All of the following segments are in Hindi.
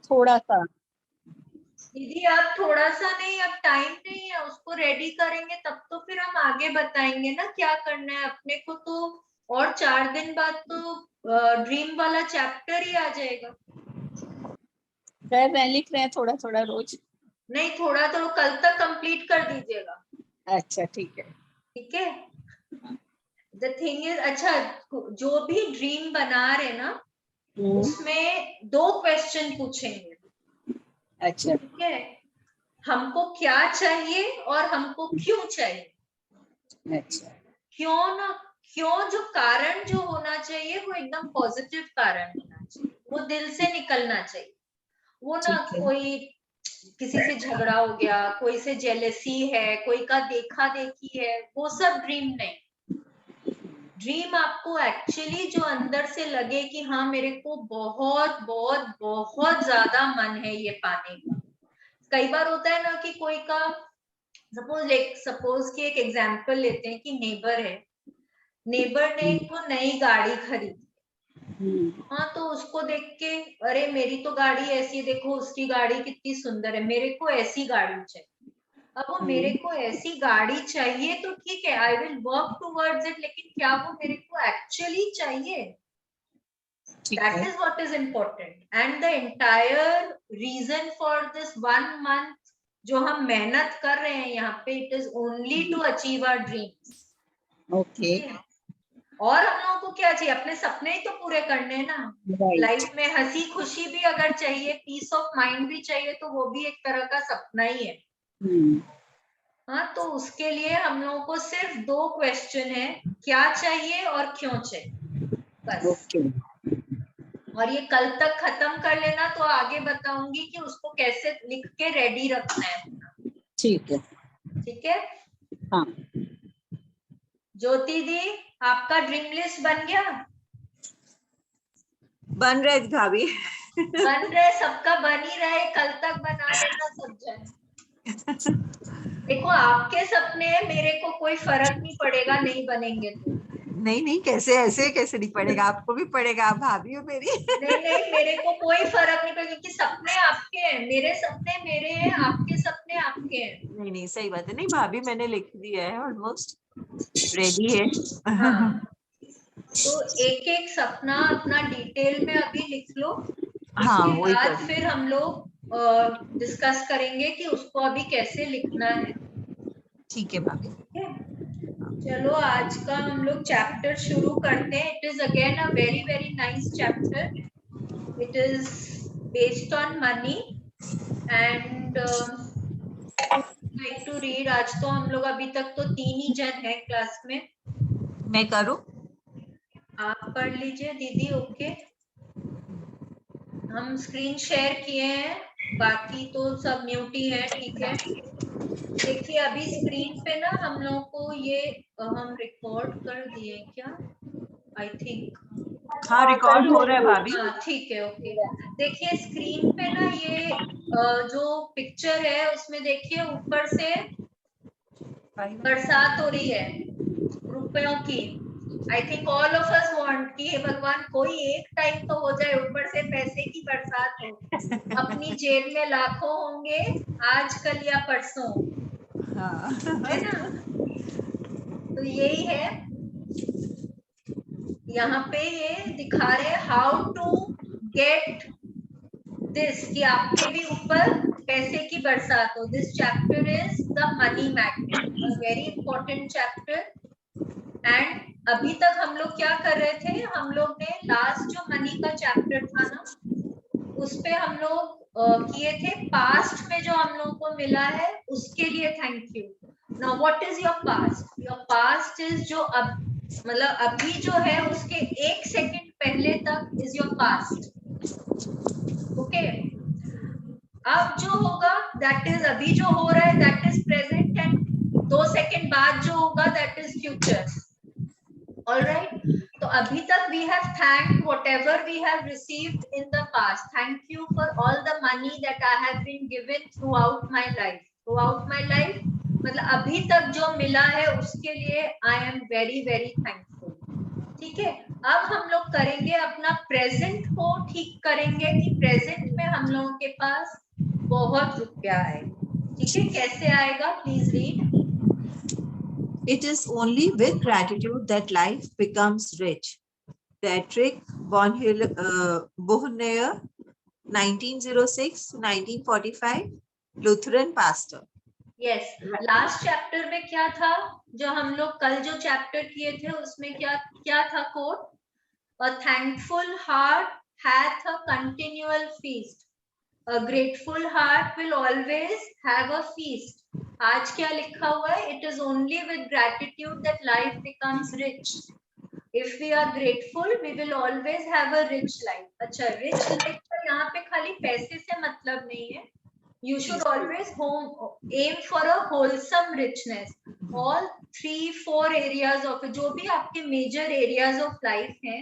थोड़ा सा। दीदी आप थोड़ा सा नहीं, अब टाइम नहीं है, उसको रेडी करेंगे तब तो फिर हम आगे बताएंगे ना क्या करना है अपने को। तो और 4 दिन बाद तो ड्रीम वाला चैप्टर ही आ जाएगा। कर रहे हैं, लिख रहे हैं थोड़ा थोड़ा रोज। नहीं, थोड़ा तो कल तक कंप्लीट कर दीजिएगा। अच्छा ठीक है। ठीक है। द थिंग इज, अच्छा जो भी ड्रीम बना रहे ना उसमें 2 क्वेश्चन पूछेंगे। अच्छा ठीक है। हमको क्या चाहिए और हमको क्यों चाहिए। अच्छा क्यों ना, क्यों जो कारण जो होना चाहिए वो एकदम पॉजिटिव कारण होना चाहिए, वो दिल से निकलना चाहिए। वो ना ठीक है। कोई किसी से झगड़ा हो गया, कोई से जेलेसी है, कोई का देखा देखी है, वो सब ड्रीम नहीं। ड्रीम आपको एक्चुअली जो अंदर से लगे कि हाँ मेरे को बहुत बहुत बहुत ज्यादा मन है ये पाने का। कई बार होता है ना कि कोई का, सपोज की एक एग्जांपल लेते हैं कि नेबर है, नेबर ने एक तो नई गाड़ी खरीदी। हाँ, तो उसको देख के अरे मेरी तो गाड़ी ऐसी है, देखो उसकी गाड़ी कितनी सुंदर है, मेरे को ऐसी गाड़ी चाहिए। अब वो मेरे को ऐसी गाड़ी चाहिए तो ठीक है, I will work towards it, लेकिन क्या वो मेरे को एक्चुअली चाहिए? That is what is important. And the entire reason for this 1 month जो हम मेहनत कर रहे हैं यहाँ पे, it is only to achieve our dreams. Okay. और हम लोगों को क्या चाहिए? अपने सपने ही तो पूरे करने हैं ना। लाइफ में हंसी खुशी भी अगर चाहिए, पीस ऑफ माइंड भी चाहिए, तो वो भी एक तरह का सपना ही है। हाँ, तो उसके लिए हम लोगों को सिर्फ 2 क्वेश्चन है, क्या चाहिए और क्यों चाहिए, बस। ओके। और ये कल तक खत्म कर लेना, तो आगे बताऊंगी कि उसको कैसे लिख के रेडी रखना है अपना। ठीक है। ठीक है। हाँ ज्योति दी, आपका ड्रीम लिस्ट बन गया? बन रहे भाभी। बन रहे, सबका बन ही रहे, कल तक बना लेना सब जन। देखो आपके सपने हैं, मेरे को कोई फर्क नहीं पड़ेगा नहीं बनेंगे तो। नहीं नहीं, कैसे ऐसे कैसे नहीं पड़ेगा, आपको भी पड़ेगा, आप भाभी हो मेरी। नहीं नहीं, मेरे को कोई फर्क नहीं पड़ेगा, क्योंकि सपने आपके हैं, मेरे सपने मेरे हैं, आपके सपने आपके हैं। नहीं नहीं, सही बात है। नहीं भाभी, मैंने लिख दिया है, ऑलमोस्ट रेडी है। हाँ, तो एक एक सपना अपना डिटेल में अभी लिख लो। हाँ, उसके वही बाद कर। फिर हम लोग डिस्कस करेंगे कि उसको अभी कैसे लिखना है। ठीक है भाभी। ठीक है, चलो आज का हम लोग चैप्टर शुरू करते हैं। It is again a very very nice chapter. It is based on money and like to read. आज तो हम लोग अभी तक तो 3 ही जन हैं क्लास में। मैं करूं? आप पढ़ लीजिए दीदी। ओके, हम स्क्रीन शेयर किए हैं, बाकी तो सब म्यूट ही है। ठीक है, देखिए अभी स्क्रीन पे ना हम लोगों को ये हम रिकॉर्ड कर दिए क्या, आई थिंक। हाँ, रिकॉर्ड हो रहा है भाभी। हाँ ठीक है, ओके। देखिए स्क्रीन पे ना ये जो पिक्चर है उसमें देखिए ऊपर से बरसात हो रही है रुपयों की। I think all of us want कि हे भगवान कोई एक टाइम तो हो जाए, ऊपर से पैसे की बरसात हो, अपनी जेब में लाखों होंगे आज कल या परसों। हाँ। है ना, तो यही है। यहाँ पे ये दिखा रहे हैं हाउ टू गेट दिस, कि आपके भी ऊपर पैसे की बरसात हो। This chapter is the money magnet, a very important chapter. And अभी तक हम लोग क्या कर रहे थे, हम लोग ने लास्ट जो मनी का चैप्टर था ना उस पे हम लोग किए थे पास्ट में जो हम लोगों को मिला है उसके लिए thank you. Now what is your past? Your past is जो अब मतलब अभी जो है उसके 1 सेकंड पहले तक इज योर पास्ट। ओके, अब जो होगा दैट इज अभी जो हो रहा है that is present, and 2 second बाद जो होगा दैट इज फ्यूचर। ऑलराइट, तो अभी तक we have thanked whatever we have received in the past. Thank you for all the money that I have been given throughout my life. Throughout my life मतलब अभी तक जो मिला है उसके लिए I am very very thankful. ठीक है, अब हम लोग करेंगे अपना प्रेजेंट को ठीक करेंगे कि प्रेजेंट में हम लोग लोगों के पास बहुत रुपया आए। ठीक है, कैसे आएगा? Please read. It is only with gratitude that life becomes rich. Dietrich Bonhoeffer, 1906 to 1945, Lutheran pastor. Yes, last chapter में क्या था? जो हम लोग कल जो चैप्टर किए थे उसमें क्या क्या था coat? A thankful heart hath a continual feast. A grateful heart will always have a feast. आज क्या लिखा हुआ है? It is only with gratitude that life becomes rich. If we are grateful, we will always have a rich life. अच्छा, rich life का यहाँ पे खाली पैसे से मतलब नहीं है. You should always aim for a wholesome richness. All 3-4 areas of जो भी आपके major areas of life हैं,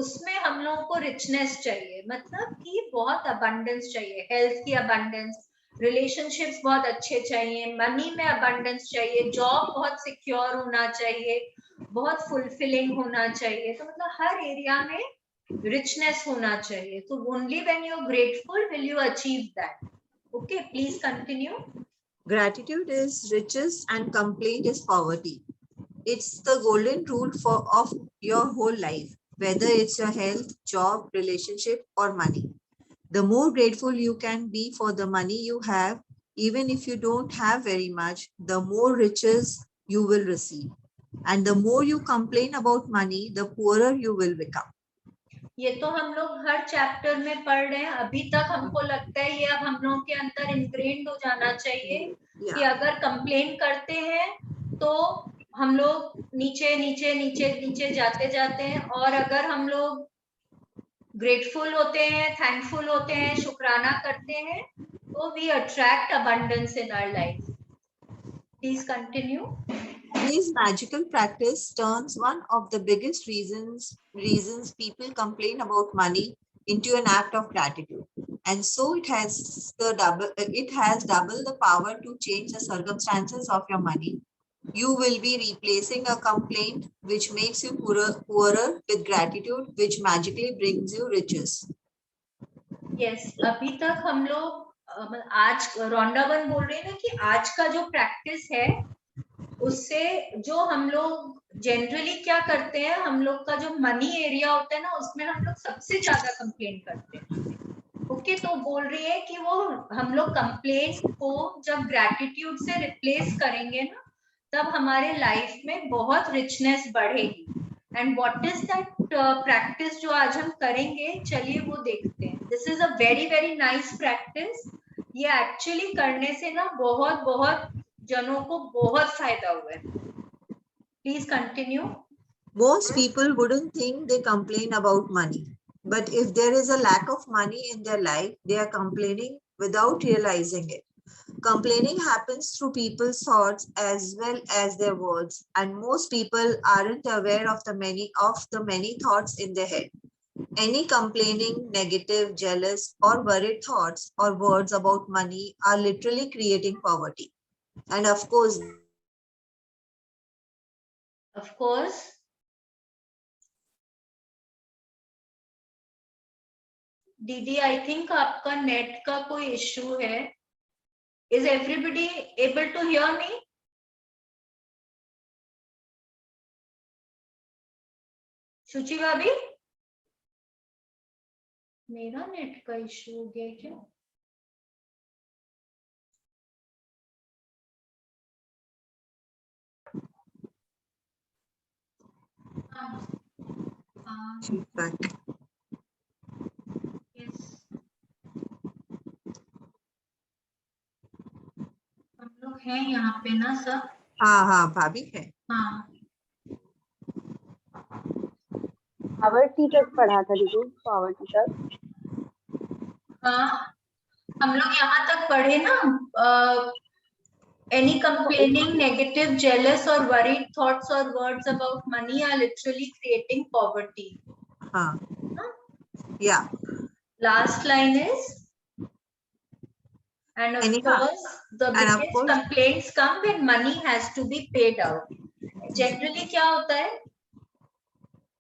उसमें हम लोगों को richness चाहिए. मतलब कि बहुत abundance चाहिए. Health की abundance, relationships बहुत अच्छे चाहिए, money में abundance चाहिए, job बहुत secure होना चाहिए, बहुत fulfilling होना चाहिए. तो मतलब हर area में richness होना चाहिए. So only when you're grateful will you achieve that. Okay, please continue. Gratitude is riches and complaint is poverty. It's the golden rule of your whole life, whether it's your health, job, relationship, or money. The more grateful you can be for the money you have, even if you don't have very much, the more riches you will receive. And the more you complain about money, the poorer you will become. ये तो हम लोग हर चैप्टर में पढ़ रहे हैं. अभी तक हमको लगता है ये अब हम लोगों के अंदर इनग्रेन्ड हो जाना चाहिए कि अगर कंप्लेन करते हैं तो हम लोग नीचे नीचे नीचे नीचे जाते जाते हैं, और अगर हम लोग ग्रेटफुल होते हैं, थैंकफुल होते हैं, शुक्राना करते हैं, तो we attract abundance in our life. Please continue. This magical practice turns one of the biggest reasons people complain about money into an act of gratitude, and so it has double the power to change the circumstances of your money. You will be replacing a complaint which makes you poorer with gratitude, which magically brings you riches. Yes, अभी तक हम लोग आज रोंडावन बोल रहे हैं ना कि आज का जो प्रैक्टिस है उससे जो हम लोग जनरली क्या करते हैं, हम लोग का जो मनी एरिया होता है ना उसमें हम लोग सबसे ज्यादा कंप्लेन करते हैं. ओके, तो बोल रही है कि वो हम लोग कंप्लेन को जब ग्रैटिट्यूड से रिप्लेस करेंगे ना, तब हमारे लाइफ में बहुत रिचनेस बढ़ेगी. And what is that practice जो आज हम करेंगे, चलिए वो देखते हैं. This is a very very nice practice. ये एक्चुअली करने से ना बहुत बहुत जनों को बहुत फायदा हुआ है. Please continue. Most people wouldn't think they complain about money, but if there is a lack of money in their life, they are complaining without realizing it. Complaining happens through people's thoughts as well as their words, and most people aren't aware of the many thoughts in their head. Any complaining, negative, jealous, or worried thoughts or words about money are literally creating poverty. And of course, दीदी आई थिंक आपका नेट का कोई इश्यू है. Is everybody able to hear me? Shuchi भाभी, मेरा नेट का इश्यू हो गया क्या? feedback. Yes. हम लोग हैं यहाँ पे ना सब. हाँ भाभी है. हाँ, पावर्टी तक पढ़ा था दीदी, पावर्टी तक. हाँ, हम लोग यहाँ तक पढ़े ना. Any complaining, negative, jealous or worried thoughts or words about money are literally creating poverty. Huh? Yeah. Last line is, and of course, the biggest complaints come when money has to be paid out. Generally क्या होता है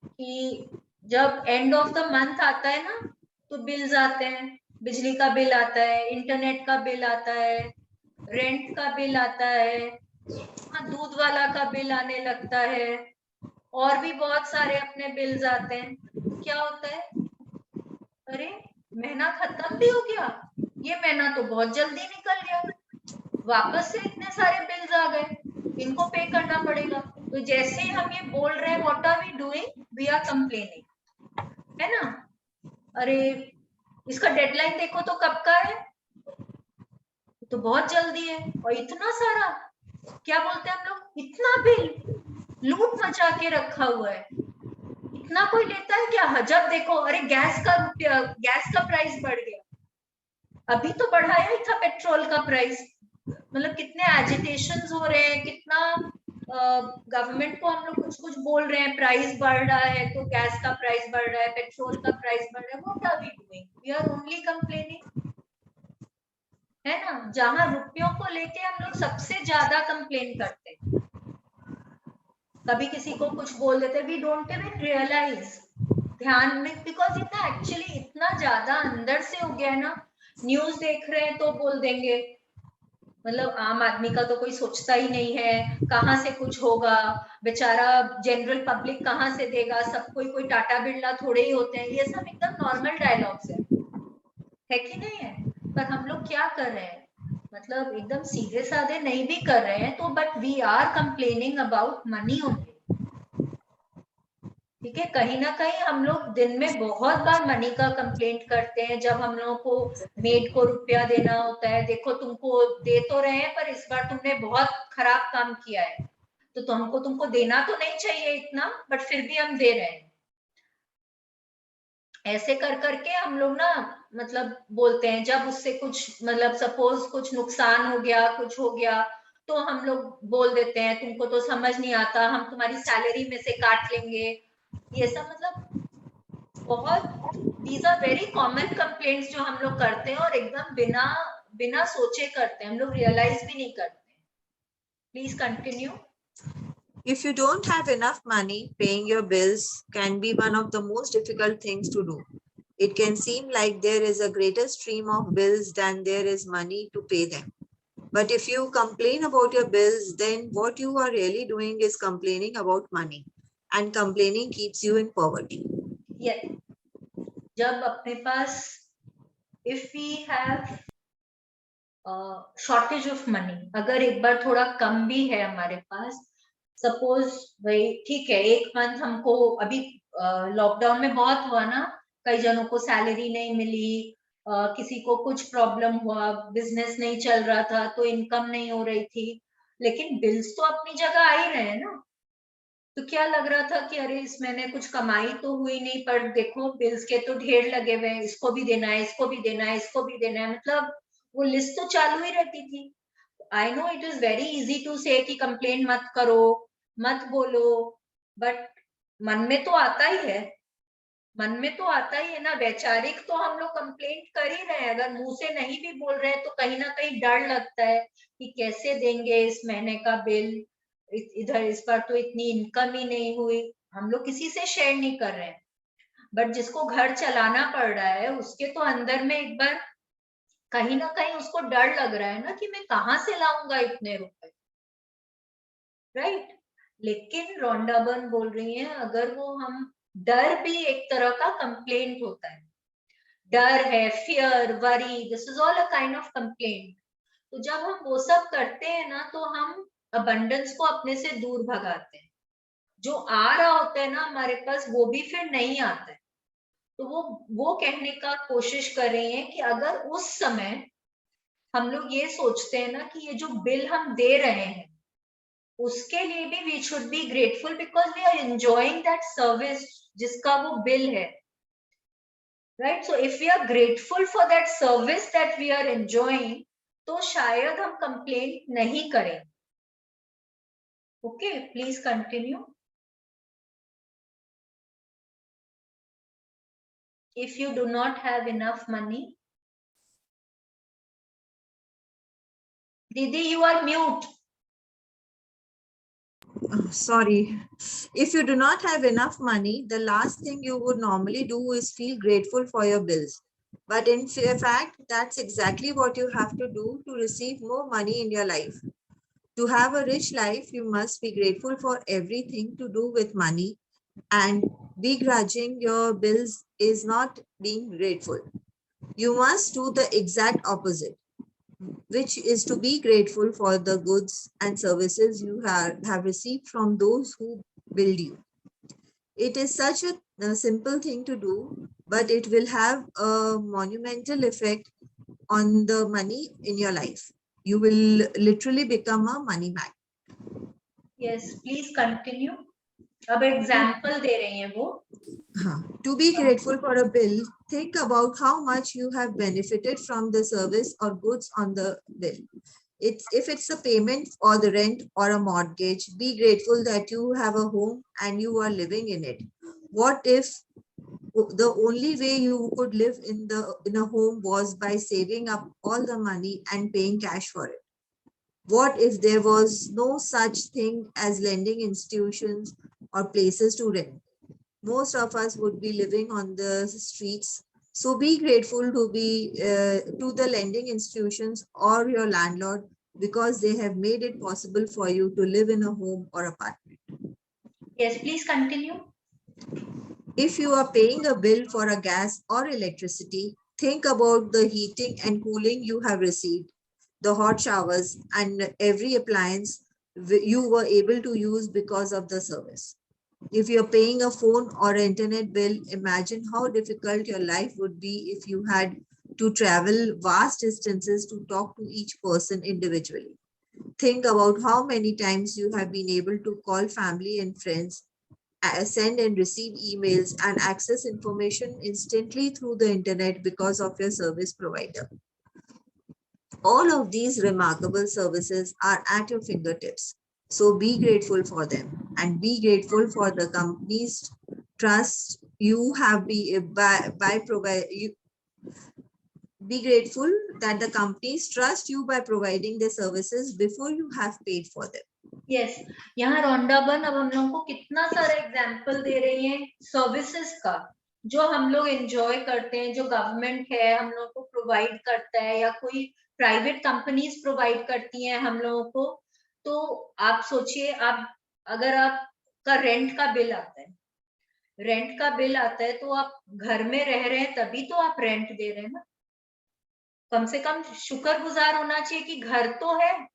कि जब end of the month आता है ना, तो bills आते हैं, बिजली का बिल आता है, इंटरनेट का बिल आता है, रेंट का बिल आता है, हाँ, दूध वाला का बिल आने लगता है, और भी बहुत सारे अपने बिल्स आते हैं। क्या होता है, अरे महीना खत्म भी हो गया, ये महीना तो बहुत जल्दी निकल गया, वापस से इतने सारे बिल्स आ गए, इनको पे करना पड़ेगा। तो जैसे ही हम ये बोल रहे हैं, what are we doing, we are complaining, है ना। अरे इसका डेडलाइन देखो तो कब का है, तो बहुत जल्दी है, और इतना सारा, क्या बोलते हैं हम लोग, इतना बिल लूट मचा के रखा हुआ है, इतना कोई लेता है क्या। जब देखो, अरे गैस का प्राइस बढ़ गया, अभी तो बढ़ाया ही था पेट्रोल का प्राइस, मतलब कितने एजिटेशंस हो रहे हैं, कितना गवर्नमेंट को हम लोग कुछ कुछ बोल रहे हैं, प्राइस बढ़ रहा है, तो गैस का प्राइस बढ़ रहा है, पेट्रोल का प्राइस बढ़ रहा है, what are we doing, we are only complaining, है ना। जहां रुपयों को लेके हम लोग सबसे ज्यादा कंप्लेन करते हैं, कभी किसी को कुछ बोल देते, वी डोंट इवन रियलाइज, ध्यान में, बिकॉज इतना एक्चुअली इतना ज्यादा अंदर से हो गया है ना, न्यूज देख रहे हैं तो बोल देंगे, मतलब आम आदमी का तो कोई सोचता ही नहीं है, कहाँ से कुछ होगा, बेचारा जनरल पब्लिक कहाँ से देगा, सब कोई टाटा बिरला थोड़े ही होते हैं, ये सब एकदम नॉर्मल डायलॉग्स है कि नहीं है। पर हम लोग क्या कर रहे हैं, मतलब एकदम सीधे साधे नहीं भी कर रहे हैं, तो but we are complaining about money only, ठीक है। कहीं ना कहीं हम लोग दिन में बहुत बार मनी का कंप्लेंट करते हैं, जब हम लोगों को मेड को रुपया देना होता है, देखो तुमको दे तो रहे हैं, पर इस बार तुमने बहुत खराब काम किया है, तो तुमको देना तो नहीं चाहिए इतना, बट फिर भी हम दे रहे हैं। ऐसे कर करके हम लोग ना, मतलब बोलते हैं, जब उससे कुछ, मतलब सपोज कुछ नुकसान हो गया, कुछ हो गया, तो हम लोग बोल देते हैं, तुमको तो समझ नहीं आता, हम तुम्हारी सैलरी में से काट लेंगे, ये सब, मतलब बहुत, these are very common complaints जो हम लोग करते हैं, और एकदम बिना बिना सोचे करते हैं, हम लोग रियलाइज भी नहीं करते। Please continue. If you don't have enough money, paying your bills can be one of the most difficult things to do. It can seem like there is a greater stream of bills than there is money to pay them. But if you complain about your bills, then what you are really doing is complaining about money, and complaining keeps you in poverty. Yes. जब अपने पास, if we have shortage of money, अगर एक बार थोड़ा कम भी है हमारे पास, सपोज भाई ठीक है, एक मंथ हमको अभी लॉकडाउन में बहुत हुआ ना, कई जनों को सैलरी नहीं मिली, किसी को कुछ प्रॉब्लम हुआ, बिजनेस नहीं चल रहा था, तो इनकम नहीं हो रही थी, लेकिन बिल्स तो अपनी जगह आ ही रहे हैं ना। तो क्या लग रहा था कि अरे इस महीने कुछ कमाई तो हुई नहीं, पर देखो बिल्स के तो ढेर लगे हुए हैं, इसको भी देना है, इसको भी देना है, इसको भी देना है, मतलब वो लिस्ट तो चालू ही रहती थी। I know it is very easy to say कि कंप्लेन मत करो, मत बोलो, बट मन में तो आता ही है, मन में तो आता ही है ना, वैचारिक तो हम लोग कंप्लेंट कर ही रहे हैं, अगर मुंह से नहीं भी बोल रहे हैं तो कहीं ना कहीं डर लगता है कि कैसे देंगे इस महीने का बिल, इधर इस बार तो इतनी इनकम ही नहीं हुई, हम लोग किसी से शेयर नहीं कर रहे हैं, बट जिसको घर चलाना पड़ रहा है उसके तो अंदर में एक बार कहीं ना कहीं उसको डर लग रहा है ना, कि मैं कहाँ से लाऊंगा इतने रुपए, राइट। लेकिन रोंडा बर्न बोल रही है, अगर वो हम, डर भी एक तरह का कंप्लेंट होता है, डर है, fear, worry, this is all a kind of complaint. तो जब हम वो सब करते हैं ना, तो हम अबंडेंस को अपने से दूर भगाते हैं, जो आ रहा होता है ना हमारे पास, वो भी फिर नहीं आता है। तो वो कहने का कोशिश कर रही है कि अगर उस समय हम लोग ये सोचते हैं ना कि ये जो बिल हम दे रहे हैं, उसके लिए भी we should be grateful, because we are enjoying that service जिसका वो बिल है, right. So if we are grateful for that service that we are enjoying, तो शायद हम कंप्लेंट नहीं करें। Okay, please continue. If you do not have enough money, Didi, you are mute. Sorry. If you do not have enough money, the last thing you would normally do is feel grateful for your bills. But in fact, that's exactly what you have to do to receive more money in your life. To have a rich life, you must be grateful for everything to do with money, and begrudging your bills is not being grateful. You must do the exact opposite, which is to be grateful for the goods and services you have received from those who build you. It is such a simple thing to do, but it will have a monumental effect on the money in your life. You will literally become a money man. Yes, please continue. अब एग्जाम्पल दे रही हैं वो. To be grateful for a bill, think about how much you have benefited from the service or goods on the bill. If it's a payment or the rent or a mortgage, be grateful that you have a home and you are living in it. What if the only way you could live in a home was by saving up all the money and paying cash for it? What if there was no such thing as lending institutions or places to rent? Most of us would be living on the streets. So be grateful to the lending institutions or your landlord, because they have made it possible for you to live in a home or apartment. Yes, please continue. If you are paying a bill for a gas or electricity, think about the heating and cooling you have received, the hot showers, and every appliance you were able to use because of the service. If you're paying a phone or internet bill, imagine how difficult your life would be if you had to travel vast distances to talk to each person individually. Think about how many times you have been able to call family and friends, send and receive emails, and access information instantly through the internet because of your service provider. All of these remarkable services are at your fingertips. So be grateful for them, and be grateful for the company's trust you have by providing. Be grateful that the companies trust you by providing their services before you have paid for them. Yes, यहाँ रोंडाबन अब हम लोगों को कितना सारा एग्जाम्पल दे रही हैं सर्विसेज का, जो हम लोग एंजॉय करते हैं, जो गवर्नमेंट है हम लोग को प्रोवाइड करता है, या कोई प्राइवेट कंपनीज प्रोवाइड करती हैं हम लोगों को. तो आप सोचिए, आप अगर आपका रेंट का बिल आता है, तो आप घर में रह रहे हैं तभी तो आप रेंट दे रहे हैं ना. कम से कम शुक्रगुजार होना चाहिए कि घर तो है,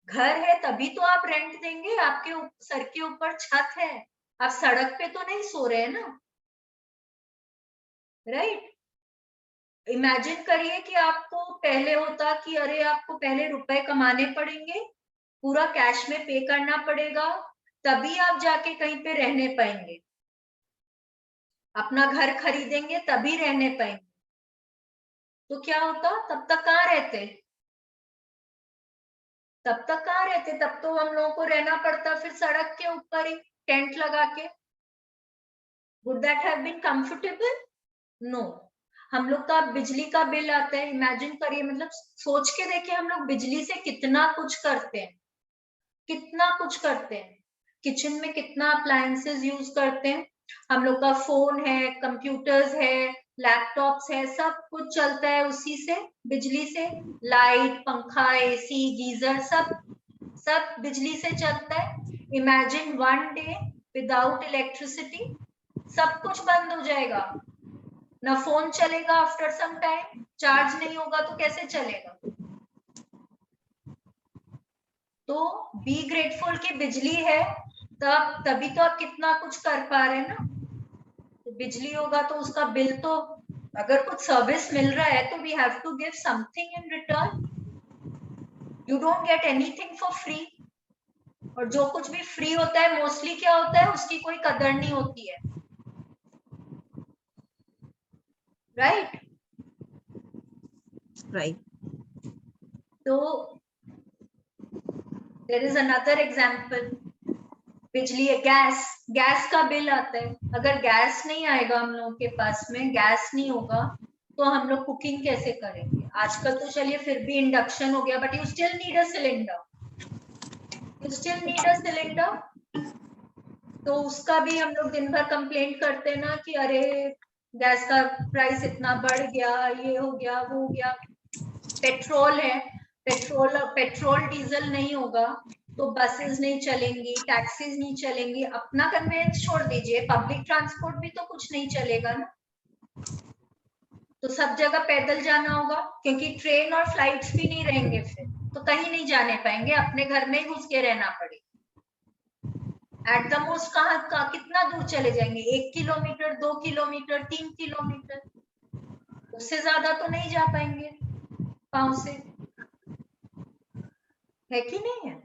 घर है तभी तो आप रेंट देंगे. आपके सर के ऊपर छत है, आप सड़क पे तो नहीं सो रहे हैं ना, राइट? इमेजिन करिए कि आपको पहले होता कि अरे आपको पहले रुपए कमाने पड़ेंगे, पूरा कैश में पे करना पड़ेगा, तभी आप जाके कहीं पे रहने पाएंगे, अपना घर खरीदेंगे तभी रहने पाएंगे. तो क्या होता? तब तक कहाँ रहते? तब तो हम लोगों को रहना पड़ता फिर सड़क के ऊपर ही टेंट लगा के. Would that have been comfortable? No. हम लोग का बिजली का बिल आता है, इमेजिन करिए, मतलब सोच के देखिए हम लोग बिजली से कितना कुछ करते हैं, किचन में कितना अप्लायंसेस यूज करते हैं. हम लोग का फोन है, कंप्यूटर्स है, लैपटॉप्स है, सब कुछ चलता है उसी से, बिजली से. लाइट, पंखा, एसी, गीजर, सब बिजली से चलता है. Imagine one day without electricity, सब कुछ बंद हो जाएगा, ना फोन चलेगा, आफ्टर सम टाइम चार्ज नहीं होगा तो कैसे चलेगा? तो बी ग्रेटफुल कि बिजली है, तभी तो आप कितना कुछ कर पा रहे हैं ना. तो बिजली होगा तो उसका बिल, तो अगर कुछ सर्विस मिल रहा है तो we have to give something in return. You don't get anything for free. और जो कुछ भी फ्री होता है मोस्टली क्या होता है, उसकी कोई कदर नहीं होती है, राइट? तो देयर इज अनदर एग्जांपल. बिजली, गैस का बिल आता है. अगर गैस नहीं आएगा हम लोगों के पास में, गैस नहीं होगा तो हम लोग कुकिंग कैसे करेंगे? आजकल तो चलिए फिर भी इंडक्शन हो गया, but you still need a cylinder. तो उसका भी हम लोग दिन भर कंप्लेंट करते हैं ना कि अरे गैस का प्राइस इतना बढ़ गया, ये हो गया, वो हो गया। पेट्रोल है, पेट्रोल डीजल नहीं होगा तो बसेस नहीं चलेंगी, टैक्सीज नहीं चलेंगी। अपना कन्वेंस छोड़ दीजिए, पब्लिक ट्रांसपोर्ट भी तो कुछ नहीं चलेगा ना। तो सब जगह पैदल जाना होगा, क्योंकि ट्रेन और फ्लाइट्स भी नहीं रहेंगे, फिर तो कहीं नहीं जाने पाएंगे, अपने घर में ही घुस के रहना पड़ेगा। एट द मोस्ट कहाँ कितना दूर चले जाएंगे? 1 किलोमीटर, 2 किलोमीटर, 3 किलोमीटर, उससे ज्यादा तो नहीं जा पाएंगे पाँव से, है कि नहीं है?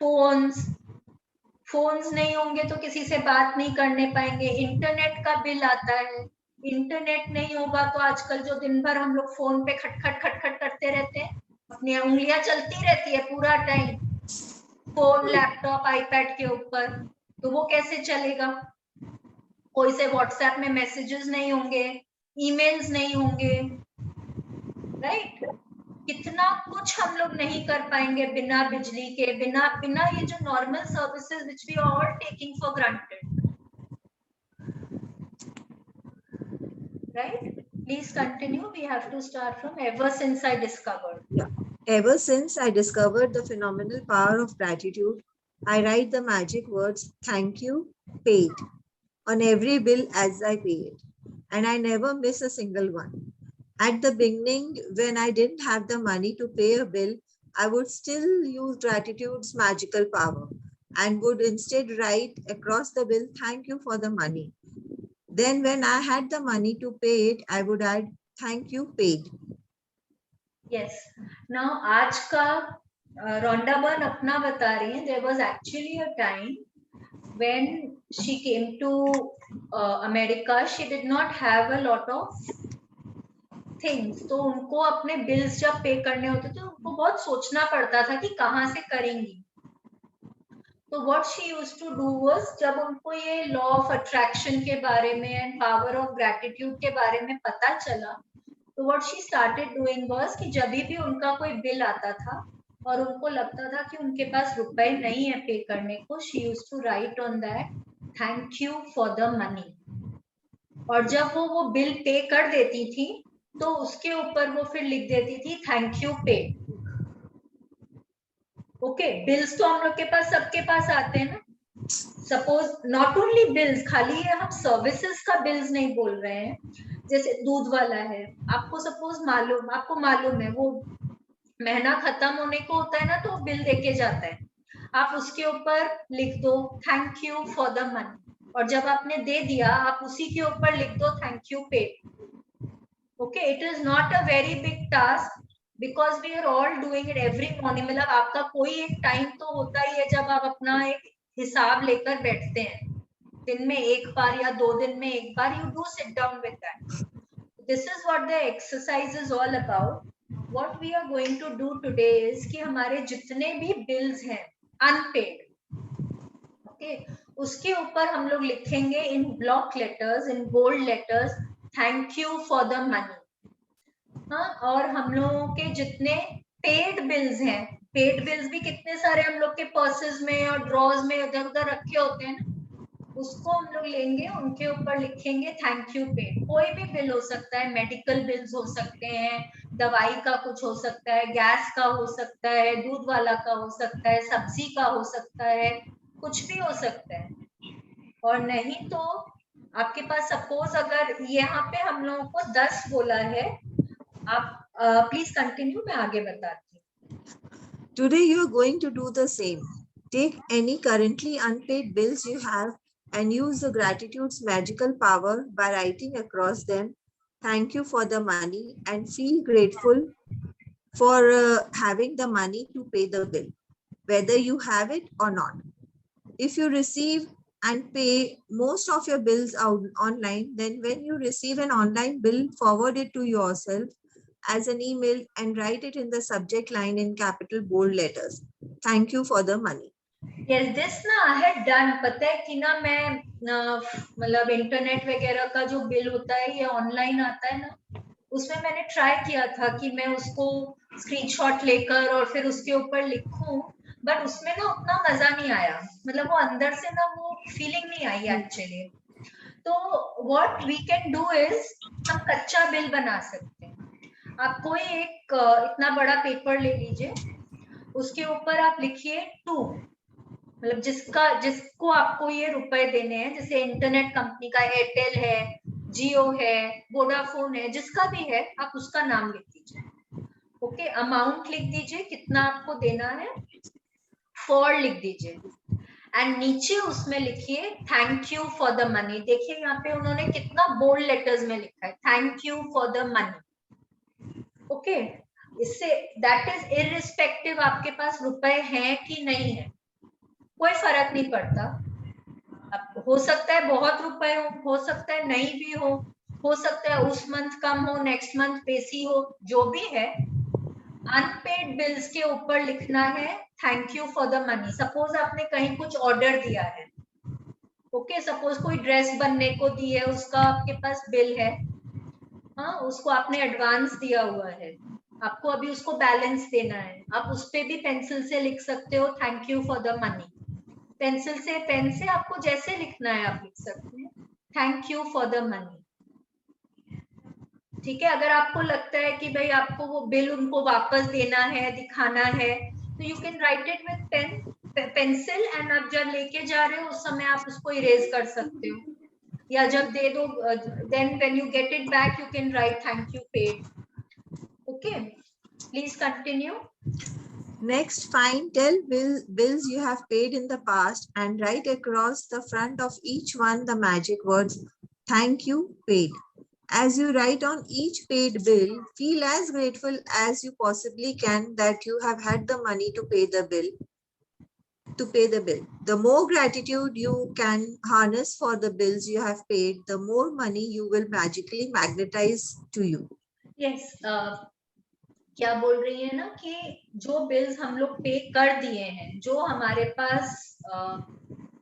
फोन्स नहीं होंगे तो किसी से बात नहीं करने पाएंगे। इंटरनेट का बिल आता है, इंटरनेट नहीं होगा तो आजकल जो दिन भर हम लोग फोन पे खटखट खटखट करते रहते हैं, अपनी उंगलियां चलती रहती है पूरा टाइम फोन, लैपटॉप, आईपैड के ऊपर, तो वो कैसे चलेगा? कोई से व्हाट्सएप में मैसेजेस नहीं होंगे, ईमेल्स नहीं होंगे, राइट? कितना कुछ हम लोग नहीं कर पाएंगे बिना बिजली के, बिना ये जो normal services which we are all taking for granted, right? Please continue. We have to start from ever since I discovered. Yeah. Ever since I discovered the phenomenal power of gratitude, I write the magic words, thank you, paid, on every bill as I pay it. And I never miss a single one. At the beginning, when I didn't have the money to pay a bill, I would still use gratitude's magical power and would instead write across the bill, thank you for the money. Then when I had the money to pay it, I would add, thank you, paid. Yes. Now, आज का Rhonda Byrne अपना बता रही है. There was actually a time when she came to America. She did not have a lot of things. तो उनको अपने bills जब pay करने होते थे, उनको बहुत सोचना पड़ता था कि कहाँ से करेंगी. तो what she used to do was, जब उनको ये law of attraction के बारे में and power of gratitude के बारे में पता चला, तो what she started doing was कि जब भी उनका कोई बिल आता था और उनको लगता था कि उनके पास रुपए नहीं है पे करने को, she used to write on that, thank you for the money. और जब वो बिल पे कर देती थी तो उसके ऊपर वो फिर लिख देती थी थैंक यू पे. ओके, बिल्स तो हम लोग के पास, सबके पास आते हैं ना. सपोज नॉट ओनली बिल्स, खाली ये हम सर्विसेज का बिल्स नहीं बोल रहे हैं. जैसे दूध वाला है, आपको सपोज आपको मालूम है वो महीना खत्म होने को होता है ना, तो बिल देके जाता है, आप उसके ऊपर लिख दो thank you for the money, और जब आपने दे दिया आप उसी के ऊपर लिख दो थैंक यू पे. Okay, it is not a very big task because we are all doing it every morning. मतलब आपका कोई एक टाइम तो होता ही है जब आप अपना एक हिसाब लेकर बैठते हैं, दिन में एक बार या 2 दिन में एक बार, you do sit down with that. This is what the exercise is all about. What we are going to do today is कि हमारे जितने भी bills हैं unpaid, okay, उसके ऊपर हम लोग लिखेंगे in block letters, in bold letters, thank you for the money. हाँ, और हम लोगों के जितने पेड बिल्स हैं, पेड बिल्स भी कितने सारे हम लोग के पर्सेस में और ड्रॉज में इधर उधर रखे होते हैं, उसको हम लोग लेंगे, उनके ऊपर लिखेंगे थैंक यू पेड. कोई भी बिल हो सकता है, मेडिकल बिल्स हो सकते हैं, दवाई का कुछ हो सकता है, गैस का हो सकता है, दूध वाला का हो सकता है, सब्जी का हो सकता है, कुछ भी हो सकता है. और नहीं तो आपके पास सपोज अगर यहाँ पे हम लोगों को 10 बोला है, आप प्लीज कंटिन्यू, मैं आगे बताती हूँ. Today you are going to do the same. Take any currently unpaid bills you have and use the gratitude's magical power by writing across them, thank you for the money, and feel grateful for having the money to pay the bill, whether you have it or not. If you receive and pay most of your bills out online, then when you receive an online bill, forward it to yourself as an email and write it in the subject line in capital bold letters. Thank you for the money. Yes, this ना I had done. पता है कि ना मैं मतलब इंटरनेट वगैरह का जो बिल होता है ये ऑनलाइन आता है ना, उसमें मैंने ट्राई किया था कि मैं उसको स्क्रीनशॉट लेकर और फिर उसके ऊपर लिखूं, बट उसमें ना उतना मजा नहीं आया. मतलब वो अंदर से ना वो फीलिंग नहीं आई एक्चुअली. तो what we can do is, हम कच्चा बिल बना सकते हैं। आप कोई एक इतना बड़ा पेपर ले लीजिए, उसके ऊपर आप लिखिए टू, मतलब जिसको आपको ये रुपए देने हैं, जैसे इंटरनेट कंपनी का एयरटेल है, जियो है, वोडाफोन है, जिसका भी है आप उसका नाम लिख दीजिए। ओके, अमाउंट लिख दीजिए कितना आपको देना है, फॉर लिख दीजिए, एंड नीचे उसमें लिखिए thank you for the money. देखिए यहाँ पे उन्होंने कितना बोल्ड लेटर्स में लिखा है, thank you for the money. Okay, इससे दैट इज इररिस्पेक्टिव आपके पास रुपए हैं कि नहीं है, कोई फर्क नहीं पड़ता। अब हो सकता है बहुत रुपए हो सकता है नहीं भी हो सकता है उस मंथ कम हो, नेक्स्ट मंथ बेसी हो, जो भी है अनपेड बिल्स के ऊपर लिखना है thank you for the money. Suppose आपने कहीं कुछ ऑर्डर दिया है, ओके, सपोज कोई ड्रेस बनने को दी है, उसका आपके पास बिल है, हाँ, उसको आपने एडवांस दिया हुआ है, आपको अभी उसको बैलेंस देना है, आप उस पे भी पेंसिल से लिख सकते हो thank you for the money. Pencil से, पेन से, आपको जैसे लिखना है आप लिख सकते हैं thank you for the money. ठीक है, अगर आपको लगता है कि भाई आपको वो बिल उनको वापस देना है, दिखाना है, तो you can right it with pencil, and आप जब लेके जा रहे हो उस समय आप उसको इरेज कर सकते हो, या जब दे दो, then when you get it back you can write thank you paid. Okay, please continue. Next, find 10 bills you have paid in the past and write across the front of each one the magic words, thank you, paid. As you write on each paid bill, feel as grateful as you possibly can that you have had the money to pay the bill. The more gratitude you can harness for the bills you have paid, the more money you will magically magnetize to you. Yes, क्या बोल रही है ना कि जो बिल्स हम लोग पे कर दिए हैं, जो हमारे पास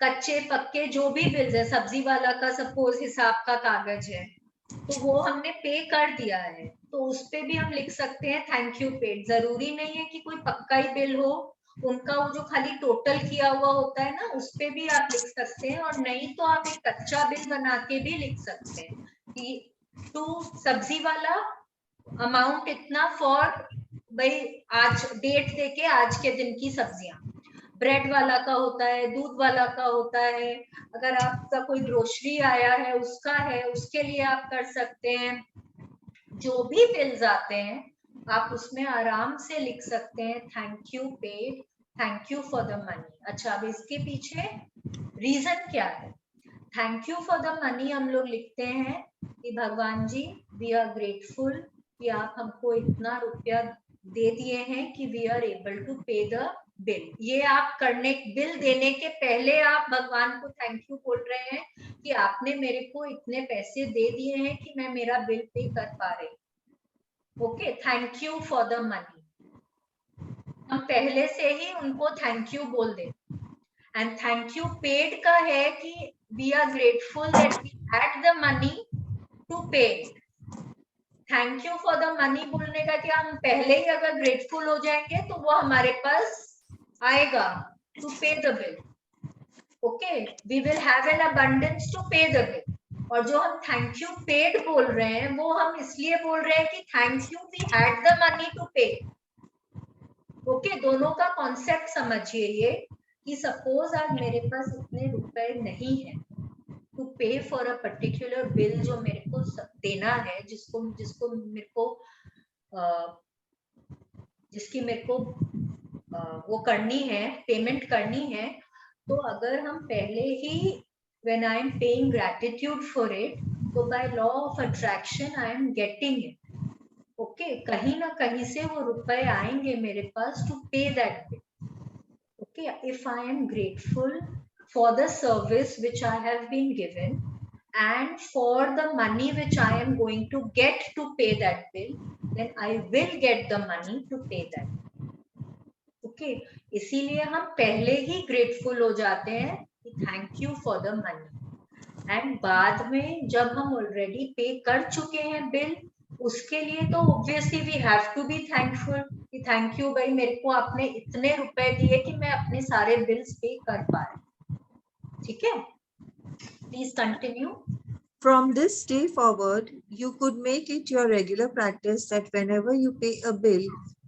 कच्चे पक्के जो भी बिल्स है, सब्जी वाला का सपोज हिसाब का कागज है, तो वो हमने पे कर दिया है, तो उस पे भी हम लिख सकते हैं थैंक यू पेड। जरूरी नहीं है कि कोई पक्का ही बिल हो, उनका वो जो खाली टोटल किया हुआ होता है ना, उस पे भी आप लिख सकते हैं, और नहीं तो आप एक कच्चा बिल बना के भी लिख सकते हैं कि टू सब्जी वाला अमाउंट इतना फॉर, भाई आज डेट देके आज के दिन की सब्जियां, ब्रेड वाला का होता है, दूध वाला का होता है, अगर आपका कोई ग्रोसरी आया है उसका है, उसके लिए आप कर सकते हैं। जो भी बिल्स आते हैं आप उसमें आराम से लिख सकते हैं thank you paid, thank you for the money. अच्छा, अब इसके पीछे रीजन क्या है? Thank you for the money हम लोग लिखते हैं कि भगवान जी वी आर ग्रेटफुल कि आप हमको इतना रुपया दे दिए हैं कि we are able to pay the bill. ये आप करने, बिल देने के पहले आप भगवान को थैंक यू बोल रहे हैं कि आपने मेरे को इतने पैसे दे दिए हैं कि मैं मेरा बिल पे कर पा रही हूँ। Okay, thank you for the money, हम पहले से ही उनको थैंक यू बोल दें। एंड थैंक यू पेड का है कि we are grateful that we had the money to pay. Thank you for the money बोलने का कि हम पहले ही अगर ग्रेटफुल हो जाएंगे तो वो हमारे पास आएगा to pay the bill. Okay, we will have an abundance to pay the bill. और जो हम थैंक यू पेड बोल रहे हैं वो हम इसलिए बोल रहे हैं कि thank you we had the money to pay. Okay, दोनों का कॉन्सेप्ट समझिए ये कि सपोज आज मेरे पास इतने रुपए नहीं है to pay for a particular bill जो मेरे को देना है, जिसको मेरे को जिसकी मेरे को वो करनी है, पेमेंट करनी है, तो अगर हम पहले ही when I am paying gratitude for it, तो by law of attraction I am getting it. Okay, कहीं ना कहीं से वो रुपए आएंगे मेरे पास टू पे that bill. Okay, if I am grateful for the service which I have been given and for the money which I am going to get to pay that bill, then I will get the money to pay that bill. Okay, इसीलिए हम पहले ही grateful हो जाते हैं कि thank you for the money, and बाद में जब हम already pay कर चुके हैं bill, उसके लिए तो obviously we have to be thankful कि thank you भाई, मेरे को आपने इतने रुपए दिए कि मैं अपने सारे bills pay कर पा रही। ठीक है, please continue. From this day forward, you could make it your regular practice that whenever you pay a bill,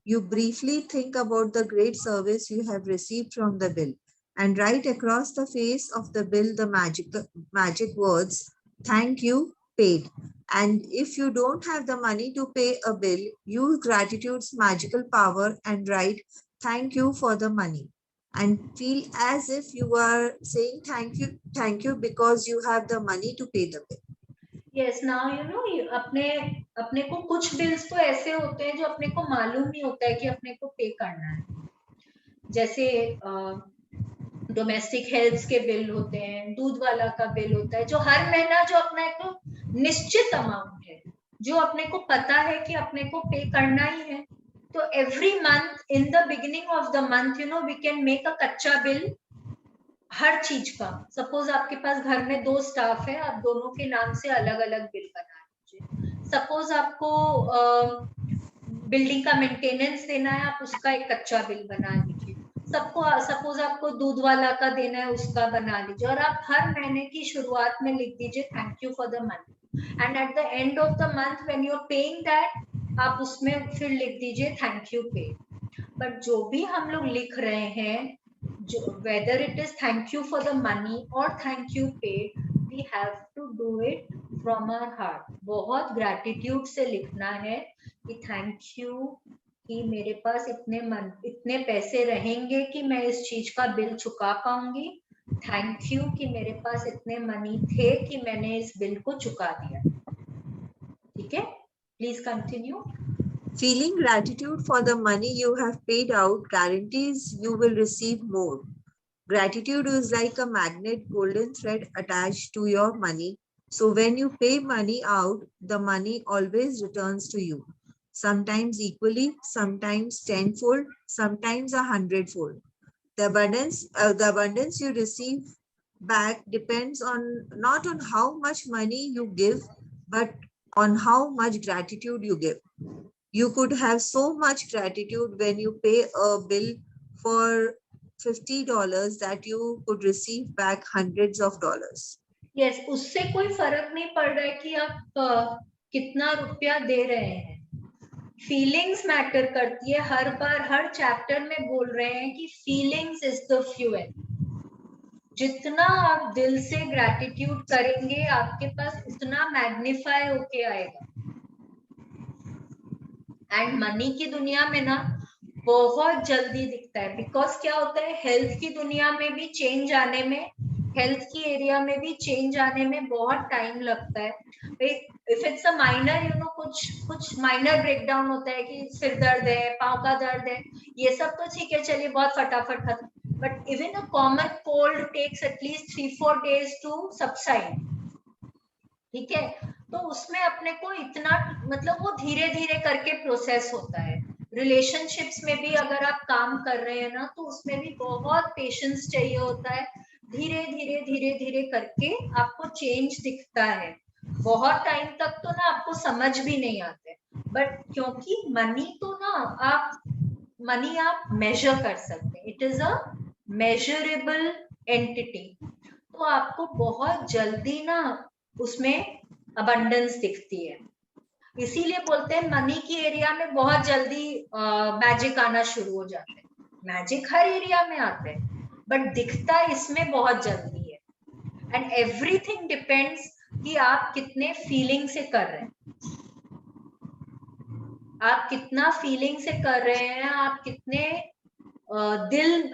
you briefly think about the great service you have received from the bill and write across the face of the bill the magic words, "Thank you, paid." And if you don't have the money to pay a bill, use gratitude's magical power and write, "Thank you for the money." And feel as if you are saying thank you because you have the money to pay the bill. Yes, now अपने अपने को कुछ बिल्स तो ऐसे होते हैं जो अपने को मालूम नहीं होता है कि अपने को पे करना है. जैसे डोमेस्टिक हेल्थ के बिल होते हैं, दूध वाला का बिल होता है, जो हर महीना जो अपना एक निश्चित अमाउंट है जो अपने को पता है कि अपने को पे करना ही है. तो every month in the beginning of the month we can make a कच्चा बिल हर चीज का. सपोज आपके पास घर में 2 स्टाफ है, आप दोनों के नाम से अलग अलग बिल बना लीजिए. सपोज आपको बिल्डिंग का मेंटेनेंस देना है, आप उसका एक कच्चा बिल बना लीजिए. सबको सपोज आपको दूध वाला का देना है, उसका बना लीजिए. और आप हर महीने की शुरुआत में लिख दीजिए thank you for the money. And at the end of the month when you are paying that, आप उसमें फिर लिख दीजिए थैंक यू पे. बट जो भी हम लोग लिख रहे हैं, whether it is thank you for the money or thank you paid, we have to do it from our heart. बहुत gratitude से लिखना है कि thank you कि मेरे पास इतने पैसे रहेंगे कि मैं इस चीज का बिल चुका पाऊंगी. थैंक यू कि मेरे पास इतने मनी थे कि मैंने इस बिल को चुका दिया. ठीक है, please continue. Feeling gratitude for the money you have paid out guarantees you will receive more. Gratitude is like a magnet golden thread attached to your money. So when you pay money out, the money always returns to you. Sometimes equally, sometimes tenfold, sometimes 100-fold. The abundance you receive back depends not on how much money you give, but on how much gratitude you give. You could have so much gratitude when you pay a bill for $50 that you could receive back hundreds of dollars. Yes, उससे कोई फर्क नहीं पड़ रहा है कि आप कितना रुपया दे रहे हैं. फीलिंग्स मैटर करती है. हर बार हर चैप्टर में बोल रहे हैं कि फीलिंग्स इज द फ्यूएल. जितना आप दिल से ग्रैटिट्यूड करेंगे, आपके पास उतना मैग्नीफाई होके आएगा. एंड मनी की दुनिया में ना बहुत जल्दी दिखता है. बिकॉज क्या होता है, हेल्थ की दुनिया में भी चेंज आने में, हेल्थ की एरिया में भी चेंज आने में बहुत टाइम लगता है. इफ इट्स अ माइनर कुछ माइनर ब्रेकडाउन होता है कि सिर दर्द है, पाँव का दर्द है, ये सब तो ठीक है, चलिए बहुत फटाफट खत्म. But even a common cold takes at least 3-4 days to subside. ठीक है, तो उसमें अपने को इतना मतलब वो धीरे धीरे करके प्रोसेस होता है. रिलेशनशिप्स में भी अगर आप काम कर रहे हैं ना, तो उसमें भी बहुत पेशेंस चाहिए होता है. धीरे धीरे धीरे धीरे करके आपको चेंज दिखता है. बहुत टाइम तक तो ना आपको समझ भी नहीं आते. बट क्योंकि मनी तो ना आप मेजर कर सकते हैं. It is a measurable entity. तो आपको बहुत जल्दी ना उसमें अबंडेंस दिखती है. इसीलिए बोलते हैं मनी की एरिया में बहुत जल्दी मैजिक आना शुरू हो जाते हैं. मैजिक हर एरिया में आते हैं, बट दिखता इसमें बहुत जल्दी है. एंड एवरीथिंग डिपेंड्स कि आप कितने फीलिंग से कर रहे हैं. आप कितना फीलिंग से कर रहे हैं, आप कितने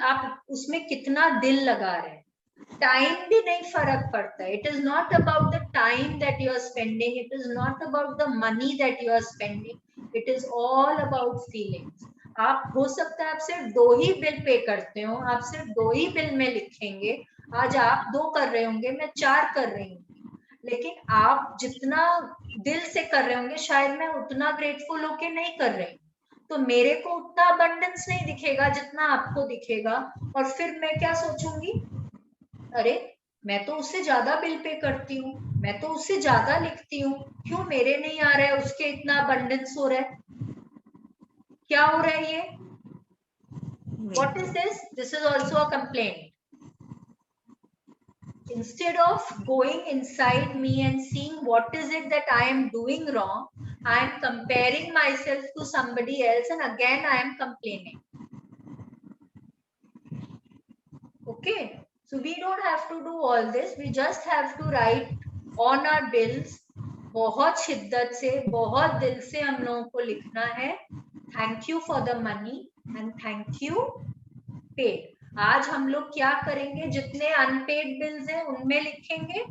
आप उसमें कितना दिल लगा रहे हैं. टाइम भी नहीं फर्क पड़ता है. It is not about the time that you are spending. It is not about the money that you are spending. It is all about feelings. आप हो सकता है आप सिर्फ 2 ही बिल पे करते हो, आप सिर्फ 2 ही बिल में लिखेंगे. आज आप 2 कर रहे होंगे, मैं 4 कर रही हूँ. लेकिन आप जितना दिल से कर रहे होंगे, शायद मैं उतना ग्रेटफुल होके नहीं कर रही. तो मेरे को उतना अबंडेंस नहीं दिखेगा जितना आपको दिखेगा. और फिर मैं क्या सोचूंगी, अरे मैं तो उससे ज्यादा बिल पे करती हूँ, मैं तो उससे ज्यादा लिखती हूँ, क्यों मेरे नहीं आ रहा है, उसके इतना अबंडेंस हो रहा है. क्या हो रहा है ये? What is this? This is also a complaint. instead of going inside me and seeing what is it that I am doing wrong, I am comparing myself to somebody else and again I am complaining. Okay, so we don't have to do all this. We just have to write on our bills. बहुत शिद्दत से, बहुत दिल से हम लोगों को लिखना है thank you for the money and thank you paid. आज हम लोग क्या करेंगे, जितने अनपेड बिल्स हैं उनमें लिखेंगे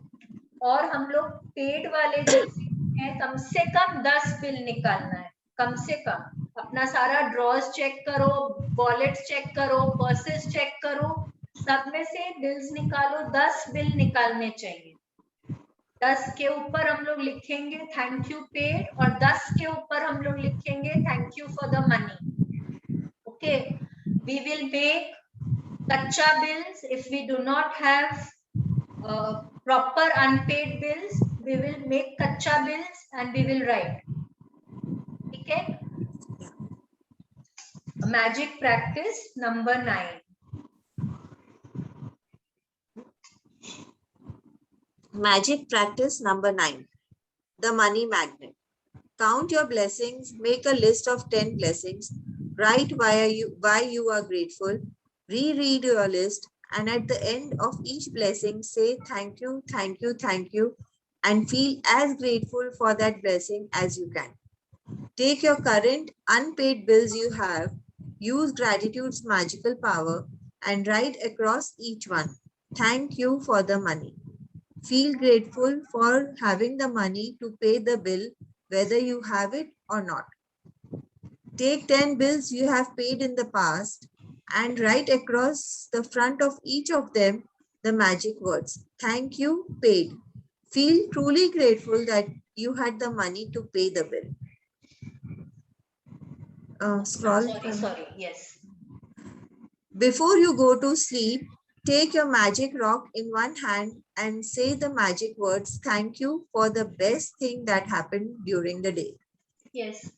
और हम लोग पेड वाले जो हैं कम से कम 10 बिल निकालना है. कम से कम अपना सारा ड्रॉज चेक करो, वॉलेट्स चेक करो, पर्सेस चेक करो, सब में से बिल्स निकालो. 10 बिल निकालने चाहिए. 10 के ऊपर हम लोग लिखेंगे थैंक यू पेड और 10 के ऊपर हम लोग लिखेंगे thank you for the money. Okay, we will make kacha bills. If we do not have proper unpaid bills, we will make kacha bills and we will write. Okay, magic practice number 9. Magic practice number 9. The money magnet. Count your blessings. Make a list of 10 blessings. Write why you are grateful. Reread your list, and at the end of each blessing, say thank you, thank you, thank you, and feel as grateful for that blessing as you can. Take your current unpaid bills you have, use gratitude's magical power, and write across each one, thank you for the money. Feel grateful for having the money to pay the bill, whether you have it or not. Take 10 bills you have paid in the past and write across the front of each of them the magic words, thank you, paid. Feel truly grateful that you had the money to pay the bill. Scroll. Sorry, yes. Before you go to sleep, take your magic rock in one hand and say the magic words, thank you for the best thing that happened during the day. Yes.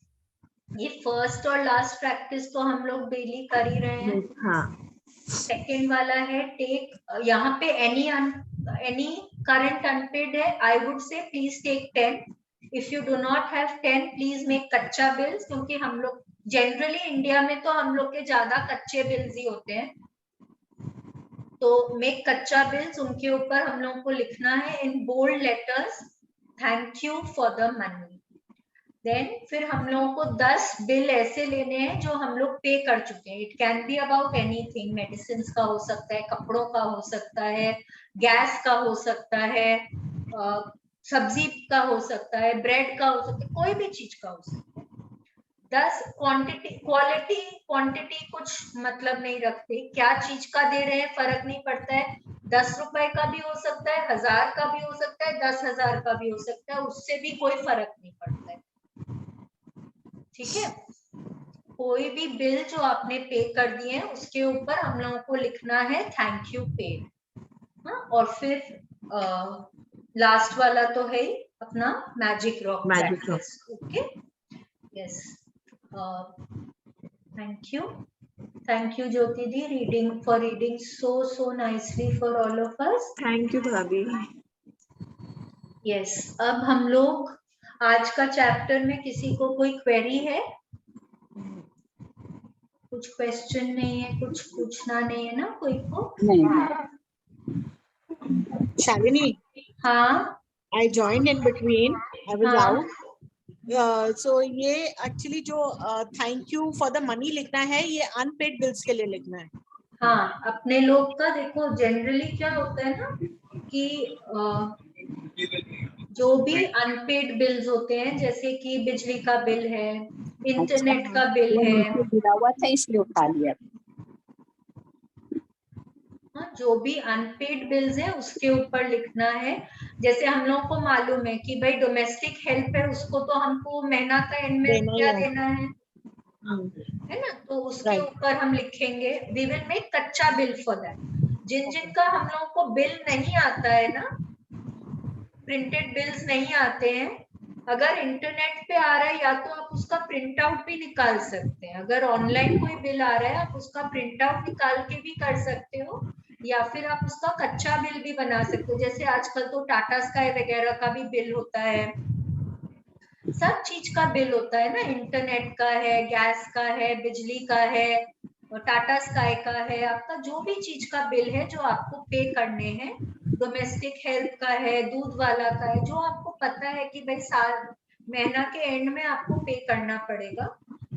ये फर्स्ट और लास्ट प्रैक्टिस तो हम लोग डेली कर ही रहे हैं. हाँ. सेकेंड वाला है टेक, यहाँ पे एनी करंट अनपेड है, I would say please take 10. If you do not have 10 please make कच्चा बिल्स, क्योंकि हम लोग जनरली इंडिया में तो हम लोग के ज्यादा कच्चे बिल्स ही होते हैं. तो मेक कच्चा बिल्स, उनके ऊपर हम लोगों को लिखना है in bold letters thank you for the money. Then फिर हम लोगों को 10 बिल ऐसे लेने हैं जो हम लोग पे कर चुके हैं. It can be about anything, medicine का हो सकता है, कपड़ों का हो सकता है, गैस का हो सकता है, सब्जी का हो सकता है, ब्रेड का हो सकता है, कोई भी चीज का हो सकता है. 10 क्वांटिटी कुछ मतलब नहीं रखते, क्या चीज का दे रहे हैं फर्क नहीं पड़ता है. 10 रुपए का भी हो सकता है, 1000 का भी हो सकता है, 10,000 का भी हो सकता है, उससे भी कोई फर्क नहीं पड़ता है. ठीक है, कोई भी बिल जो आपने पे कर दिए हैं उसके ऊपर हम लोगों को लिखना है थैंक यू पेड. और फिर लास्ट वाला तो है अपना magic rock practice. Okay, yes, thank you Jyoti the reading so nicely for all of us. Thank you, Bhabhi. Yes, अब हम लोग आज का चैप्टर में किसी को कोई क्वेरी है? कुछ क्वेश्चन नहीं है, कुछ पूछना नहीं है ना कोई को? नहीं. शालिनी, हाँ, I joined in between. I was हाँ. out. So ये एक्चुअली जो thank you for the money लिखना है, ये अनपेड बिल्स के लिए लिखना है. हाँ, अपने लोग का देखो जनरली क्या होता है ना कि जो भी अनपेड बिल्स होते हैं, जैसे कि बिजली का बिल है, इंटरनेट का बिल है, गिरा हुआ था इसलिए उठा लिया. जो भी अनपेड बिल्स है उसके ऊपर लिखना है. जैसे हम लोगों को मालूम है कि भाई डोमेस्टिक हेल्प है, उसको तो हमको महीना का एंड में क्या देना है ना, तो उसके ऊपर हम लिखेंगे वी विल मेक कच्चा बिल फॉर दैट. जिनका हम लोगों को बिल नहीं आता है ना, प्रिंटेड बिल्स नहीं आते हैं, अगर इंटरनेट पे आ रहा है या तो आप उसका प्रिंट आउट भी निकाल सकते हैं. अगर ऑनलाइन कोई बिल आ रहा है आप उसका प्रिंट आउट निकाल के भी कर सकते हो, या फिर आप उसका कच्चा बिल भी बना सकते हो, जैसे आजकल तो टाटा स्काई वगैरह का भी बिल होता है, सब चीज का बिल होता है ना, इंटरनेट का है, गैस का है, बिजली का है, टाटा स्काई का है, आपका जो भी चीज का बिल है जो आपको पे करने हैं, डोमेस्टिक हेल्थ का है, दूध वाला का है, जो आपको पता है कि भाई साल महीना के एंड में आपको पे करना पड़ेगा,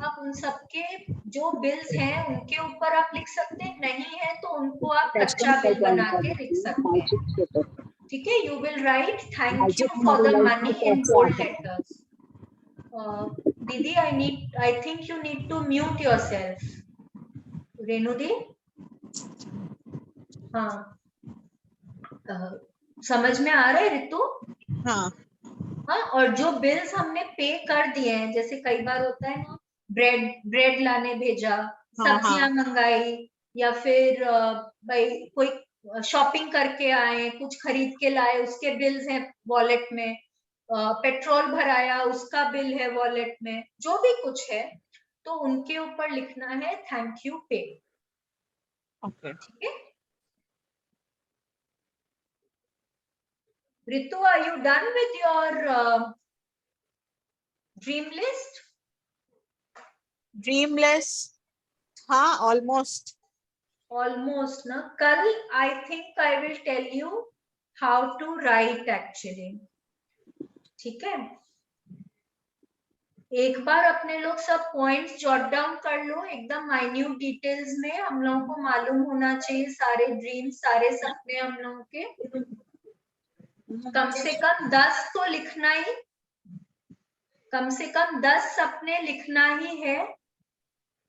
आप उन सबके जो बिल्स हैं उनके ऊपर आप लिख सकते हैं, नहीं है तो उनको आप कच्चा बिल बना के लिख सकते हैं, ठीक है। You will write thank you for the money in bold letters. दीदी I think you need to mute yourself. Renu दी, हाँ, समझ में आ रहा है ऋतु? हाँ हाँ, और जो बिल्स हमने पे कर दिए हैं, जैसे कई बार होता है ना, ब्रेड लाने भेजा, सब्जियां मंगाई, या फिर भाई कोई शॉपिंग करके आए, कुछ खरीद के लाए, उसके बिल्स हैं वॉलेट में, पेट्रोल भराया उसका बिल है वॉलेट में, जो भी कुछ है तो उनके ऊपर लिखना है थैंक यू पे, ओके। ठीक है। Ritu, are you done with your dream list? Dream list, हाँ ऑलमोस्ट। Almost ना, कल I think I will tell you how to write actually, ठीक है। एक बार अपने लोग सब पॉइंट्स जॉट डाउन कर लो, एकदम माइन्यूट डिटेल्स में, हम लोगों को मालूम होना चाहिए सारे ड्रीम, सारे सपने हम लोगों के, कम से कम 10 तो लिखना ही, कम से कम 10 सपने लिखना ही है,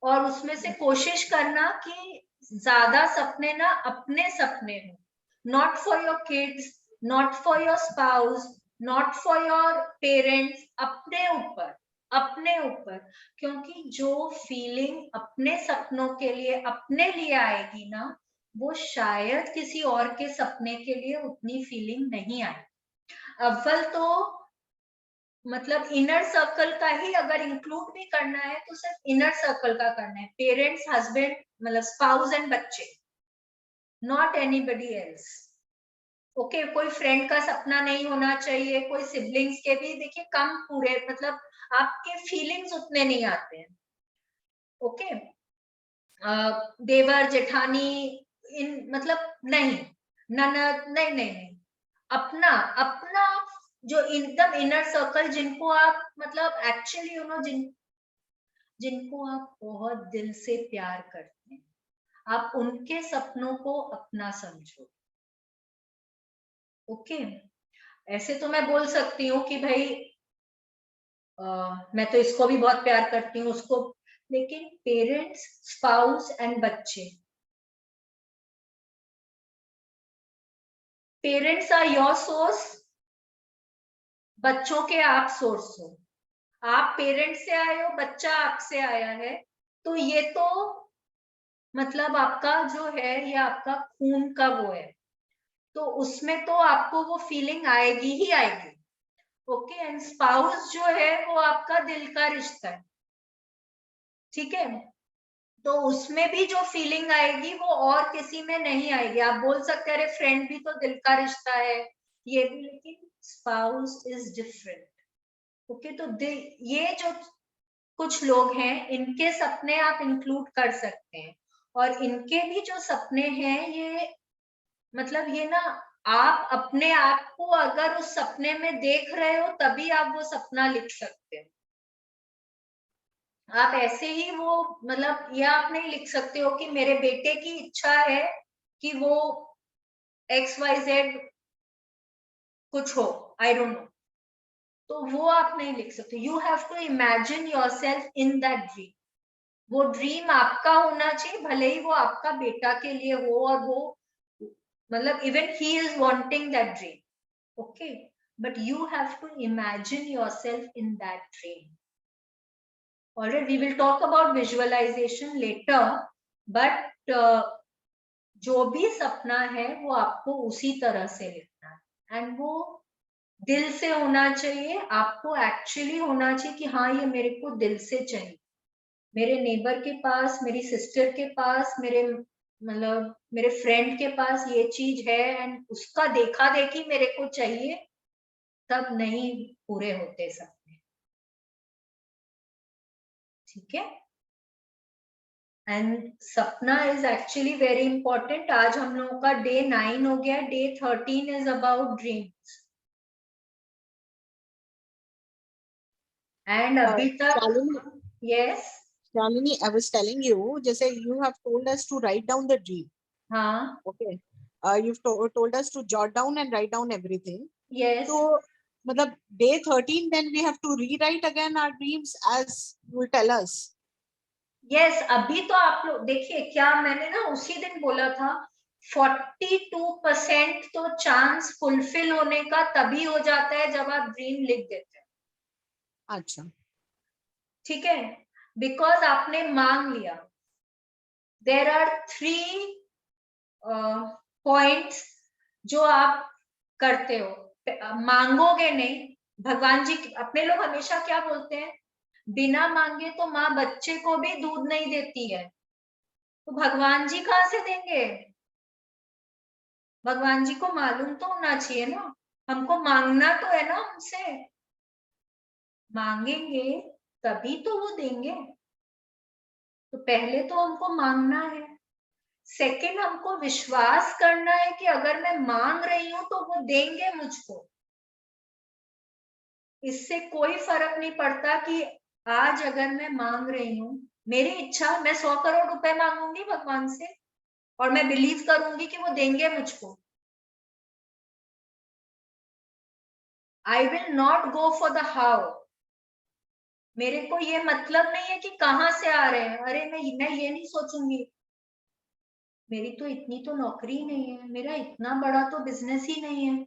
और उसमें से कोशिश करना कि ज्यादा सपने ना अपने सपने हो, not for your kids, not for your spouse, not for your parents, अपने ऊपर, अपने ऊपर, क्योंकि जो फीलिंग अपने सपनों के लिए अपने लिए आएगी ना, वो शायद किसी और के सपने के लिए उतनी फीलिंग नहीं आएगी। अव्वल तो मतलब इनर सर्कल का ही अगर इंक्लूड भी करना है तो सिर्फ इनर सर्कल का करना है, पेरेंट्स, हस्बैंड, मतलब स्पाउस एंड बच्चे, नॉट एनीबडी एल्स, ओके। कोई फ्रेंड का सपना नहीं होना चाहिए, कोई सिबलिंग्स के भी देखिए कम पूरे, मतलब आपके फीलिंग्स उतने नहीं आते हैं, ओके। देवर जेठानी इन मतलब नहीं, ननद नहीं, नहीं नहीं, अपना अपना जो एकदम इनर सर्कल, जिनको आप मतलब एक्चुअली यू नो जिनको आप बहुत दिल से प्यार करते हैं, आप उनके सपनों को अपना समझो, ओके। ऐसे तो मैं बोल सकती हूँ कि भाई मैं तो इसको भी बहुत प्यार करती हूँ, उसको, लेकिन पेरेंट्स, स्पाउस एंड बच्चे, पेरेंट्स आर योर सोर्स, बच्चों के आप सोर्स हो, आप पेरेंट्स से आए हो, बच्चा आपसे आया है, तो ये तो मतलब आपका जो है ये आपका खून का वो है, तो उसमें तो आपको वो फीलिंग आएगी ही आएगी, ओके। एंड स्पाउस जो है वो आपका दिल का रिश्ता है, ठीक है, तो उसमें भी जो फीलिंग आएगी वो और किसी में नहीं आएगी। आप बोल सकते हैं अरे फ्रेंड भी तो दिल का रिश्ता है, ये भी, लेकिन स्पाउस इज डिफरेंट, ओके। तो ये जो कुछ लोग हैं इनके सपने आप इंक्लूड कर सकते हैं, और इनके भी जो सपने हैं ये मतलब ये ना, आप अपने आप को अगर उस सपने में देख रहे हो तभी आप वो सपना लिख सकते हैं, आप ऐसे ही वो मतलब ये आप नहीं लिख सकते हो कि मेरे बेटे की इच्छा है कि वो XYZ कुछ हो, आई डोंट नो, तो वो आप नहीं लिख सकते। You have to imagine yourself in that dream, वो ड्रीम आपका होना चाहिए, भले ही वो आपका बेटा के लिए हो, और वो मतलब even he is wanting that dream, okay, but you have to imagine yourself in that dream. Alright, we will talk about visualization later, but जो भी सपना है वो आपको उसी तरह से लिखना है, एंड वो दिल से होना चाहिए, आपको एक्चुअली होना चाहिए कि हाँ ये मेरे को दिल से चाहिए, मेरे नेबर के पास, मेरी सिस्टर के पास, मेरे मतलब मेरे फ्रेंड के पास ये चीज है एंड उसका देखा देखी मेरे को चाहिए, तब नहीं पूरे होते सपने। ठीक है, एंड सपना इज एक्चुअली वेरी इंपॉर्टेंट। आज हम लोगों का डे 9 हो गया, day 13 is about dreams. And अभी तक yes Shalini, I was telling you, just say you have told us to write down the dream. हाँ Okay. You've told us to jot down and write down everything. Yes So, मतलब day 13, then we have to rewrite again our dreams as you will tell us. Yes अभी तो आप लोग देखिए, क्या मैंने ना उसी दिन बोला था, 42% तो चांस फुलफिल होने का तभी हो जाता है जब आप ड्रीम लिख देते हैं। अच्छा, ठीक है, बिकॉज आपने मांग लिया। देर आर 3 पॉइंट्स जो आप करते हो। मांगोगे नहीं, भगवान जी अपने लोग हमेशा क्या बोलते हैं, बिना मांगे तो माँ बच्चे को भी दूध नहीं देती है, तो भगवान जी कहाँ से देंगे? भगवान जी को मालूम तो होना चाहिए ना, हमको मांगना तो है ना उनसे, मांगेंगे तभी तो वो देंगे। तो पहले तो हमको मांगना है, सेकंड हमको विश्वास करना है कि अगर मैं मांग रही हूं तो वो देंगे मुझको। इससे कोई फर्क नहीं पड़ता कि आज अगर मैं मांग रही हूँ, मेरी इच्छा, मैं 100 करोड़ रुपए मांगूंगी भगवान से और मैं बिलीव करूंगी कि वो देंगे मुझको। I will not go for the how. मेरे को ये मतलब नहीं है कि कहाँ से आ रहे हैं, अरे मैं ये नहीं सोचूंगी मेरी तो इतनी तो नौकरी नहीं है, मेरा इतना बड़ा तो बिजनेस ही नहीं है,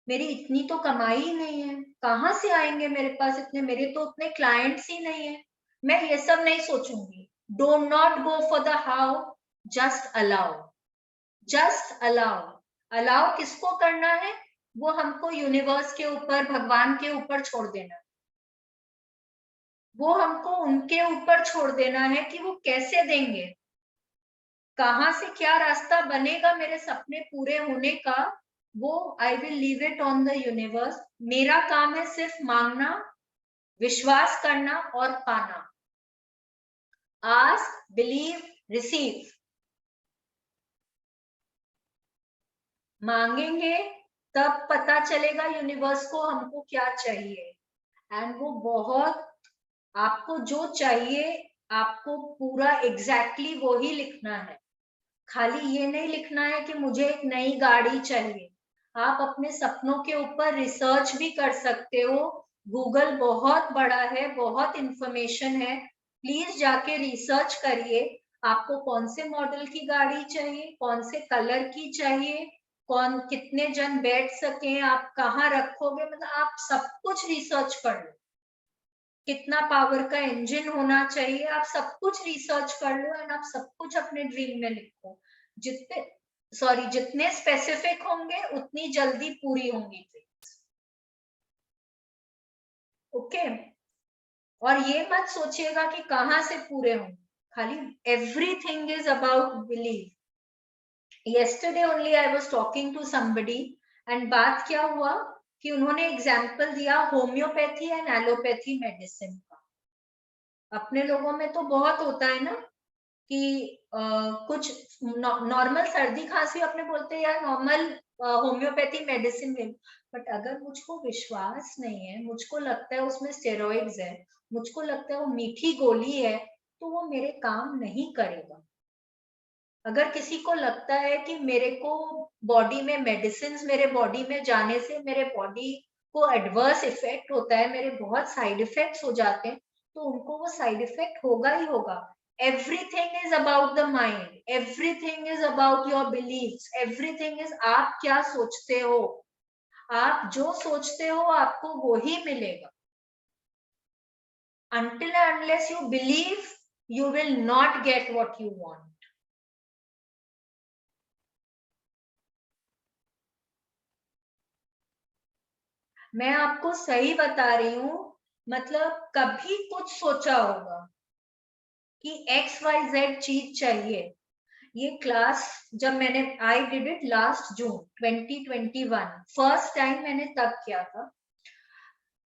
मेरी इतनी तो कमाई ही नहीं है, कहाँ से आएंगे मेरे पास इतने, मेरे तो उतने क्लाइंट्स ही नहीं है। मैं ये सब नहीं सोचूंगी। Do not go for the how, just allow, just allow. Allow किसको करना है? वो हमको यूनिवर्स के ऊपर, भगवान के ऊपर छोड़ देना, वो हमको उनके ऊपर छोड़ देना है कि वो कैसे देंगे, कहाँ से क्या रास्ता बनेगा मेरे सपने पूरे होने का, वो I will leave it on the universe. मेरा काम है सिर्फ मांगना, विश्वास करना और पाना। Ask, believe, receive. मांगेंगे तब पता चलेगा यूनिवर्स को हमको क्या चाहिए, एंड वो बहुत, आपको जो चाहिए आपको पूरा एग्जैक्टली वो ही लिखना है। खाली ये नहीं लिखना है कि मुझे एक नई गाड़ी चाहिए। आप अपने सपनों के ऊपर रिसर्च भी कर सकते हो, गूगल बहुत बड़ा है, बहुत इंफॉर्मेशन है, प्लीज जाके रिसर्च करिए। आपको कौन से मॉडल की गाड़ी चाहिए, कौन से कलर की चाहिए, कौन कितने जन बैठ सके, आप कहाँ रखोगे, मतलब आप सब कुछ रिसर्च कर लो। कितना पावर का इंजन होना चाहिए, आप सब कुछ रिसर्च कर लो एंड आप सब कुछ अपने ड्रीम में लिखो। जितने स्पेसिफिक होंगे उतनी जल्दी पूरी होंगी ड्रीम्स। ओके, और ये मत सोचिएगा कि कहाँ से पूरे होंगे, खाली everything is about believe. yesterday only I was talking to somebody and बात क्या हुआ कि उन्होंने एग्जाम्पल दिया होम्योपैथी एंड एलोपैथी मेडिसिन का। अपने लोगों में तो बहुत होता है ना कि कुछ नॉर्मल सर्दी खांसी अपने बोलते हैं यार नॉर्मल होम्योपैथी मेडिसिन में, बट अगर मुझको विश्वास नहीं है, मुझको लगता है उसमें स्टेरॉइड्स है, मुझको लगता है वो मीठी गोली है, तो वो मेरे काम नहीं करेगा। अगर किसी को लगता है कि मेरे को बॉडी में मेडिसिन, मेरे बॉडी में जाने से मेरे बॉडी को एडवर्स इफेक्ट होता है, मेरे बहुत साइड इफेक्ट्स हो जाते हैं, तो उनको वो साइड इफेक्ट होगा ही होगा। Everything is about the mind, everything is about your believes, everything is आप क्या सोचते हो। आप जो सोचते हो आपको वो ही मिलेगा। Until and unless you believe, you will not get what you want. मैं आपको सही बता रही हूँ, मतलब कभी कुछ सोचा होगा कि XYZ चीज चाहिए, ये क्लास जब मैंने I did it last June 2021, first time मैंने तब किया था।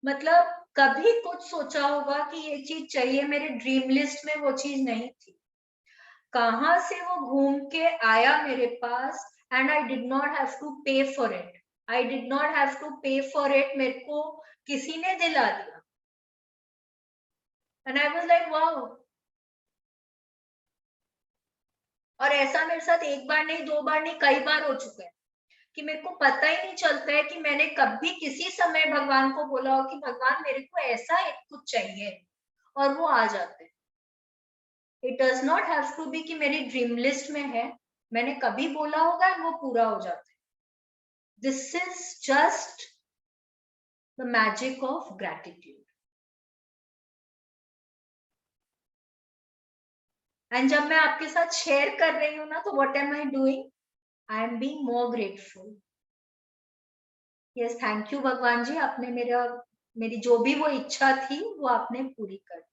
मतलब कभी कुछ सोचा होगा कि ये चीज चाहिए, मेरे ड्रीम लिस्ट में वो चीज नहीं थी। कहां से वो घूम के आया मेरे पास, and I did not have to pay for it. I did not have to pay for it, मेरे को किसी ने दिला दिया। And I was like wow. और ऐसा मेरे साथ एक बार नहीं, दो बार नहीं, कई बार हो चुका है कि मेरे को पता ही नहीं चलता है कि मैंने कभी किसी समय भगवान को बोला हो कि भगवान मेरे को ऐसा एक कुछ चाहिए, और वो आ जाते हैं। It does not have to be कि मेरी ड्रीम लिस्ट में है, मैंने कभी बोला होगा वो पूरा हो जाता है। This is just the magic of gratitude. And जब मैं आपके साथ शेयर कर रही हूँ ना, तो what am I doing? I am being more grateful. Yes, thank you भगवान जी, आपने मेरी जो भी वो इच्छा थी वो आपने पूरी कर दी।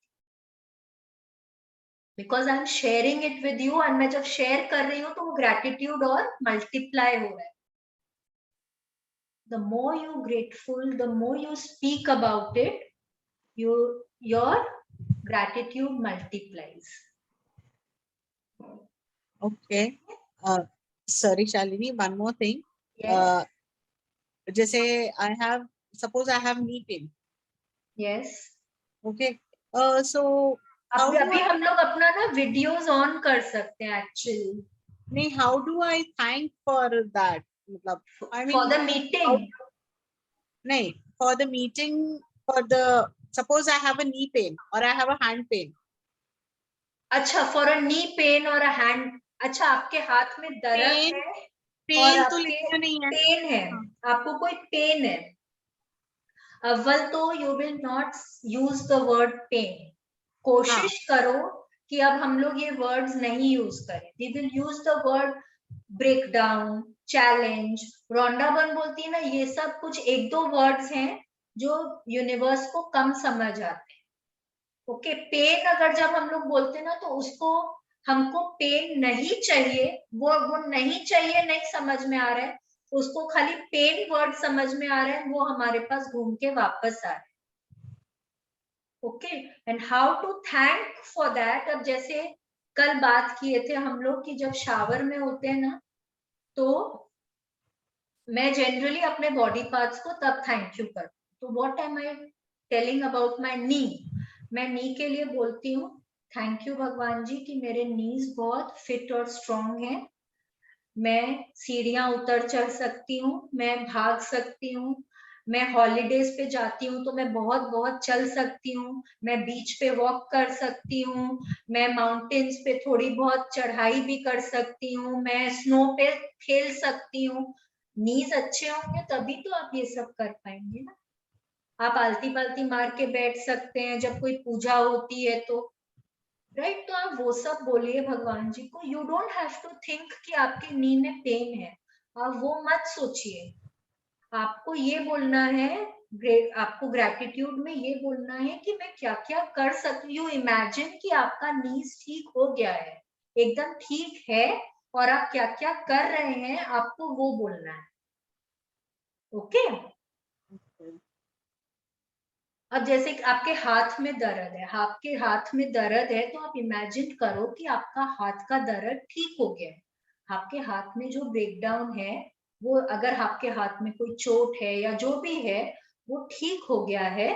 Because I am sharing it with you, and मैं जब शेयर कर रही हूँ तो वो ग्रैटिट्यूड और मल्टीप्लाई हो रहा है। The more you grateful, the more you speak about it, your gratitude multiplies. Okay. Sorry, Shalini, one more thing. Yes. जैसे suppose I have knee pain. Yes. Okay. So अभी हम लोग अपना ना वीडियोस ऑन कर सकते हैं एक्चुअली। नहीं, how do I thank for that? मतलब I mean for the meeting. नहीं, for the meeting, suppose I have a knee pain or I have a hand pain. अच्छा, फॉर अ नी पेन और अ हैंड। अच्छा, आपके हाथ में दर्द है और पेन तो आपके लिखा नहीं है। पेन है, आपको कोई पेन है, अव्वल तो you will not use the word pain. कोशिश करो कि अब हम लोग ये वर्ड्स नहीं यूज करें। We will use the word break down, challenge. Rhonda Byrne बोलती है ना, ये सब कुछ एक दो वर्ड्स हैं जो यूनिवर्स को कम समझ आते हैं। ओके, पेन अगर जब हम लोग बोलते हैं ना, तो उसको हमको पेन नहीं चाहिए, वो नहीं चाहिए, नहीं समझ में आ रहा है, उसको खाली पेन वर्ड समझ में आ रहा है, वो हमारे पास घूम के वापस आ रहा है। Okay, and how to thank for that. अब जैसे कल बात किए थे हम लोग कि जब शावर में होते हैं ना, तो मैं जनरली अपने बॉडी पार्ट्स को तब थैंक यू करती हूँ। तो what am I telling about my knee? मैं नी के लिए बोलती हूँ थैंक यू भगवान जी कि मेरे नीज बहुत फिट और स्ट्रॉन्ग हैं, मैं सीढ़ियां उतर चढ़ सकती हूँ, मैं भाग सकती हूँ, मैं हॉलीडेज पे जाती हूँ तो मैं बहुत बहुत चल सकती हूँ, मैं बीच पे वॉक कर सकती हूँ, मैं माउंटेन्स पे थोड़ी बहुत चढ़ाई भी कर सकती हूँ, मैं स्नो पे खेल सकती हूँ। नीज अच्छे होंगे तभी तो आप ये सब कर पाएंगे ना। आप आलती पालती मार के बैठ सकते हैं जब कोई पूजा होती है तो, राइट? तो आप वो सब बोलिए भगवान जी को। You don't have to think कि आपके नी में पेन है, आप वो मत सोचिए। आपको ये बोलना है, आपको ग्रैटिट्यूड में ये बोलना है कि मैं क्या क्या कर सकती हूँ। इमेजिन कि आपका नीज ठीक हो गया है, एकदम ठीक है, और आप क्या क्या कर रहे हैं, आपको वो बोलना है। ओके? अब जैसे कि आपके हाथ में दर्द है, आपके हाथ में दर्द है, तो आप इमेजिन करो कि आपका हाथ का दर्द ठीक हो गया है। आपके हाथ में जो ब्रेकडाउन है, वो अगर आपके हाथ में कोई चोट है या जो भी है, वो ठीक हो गया है,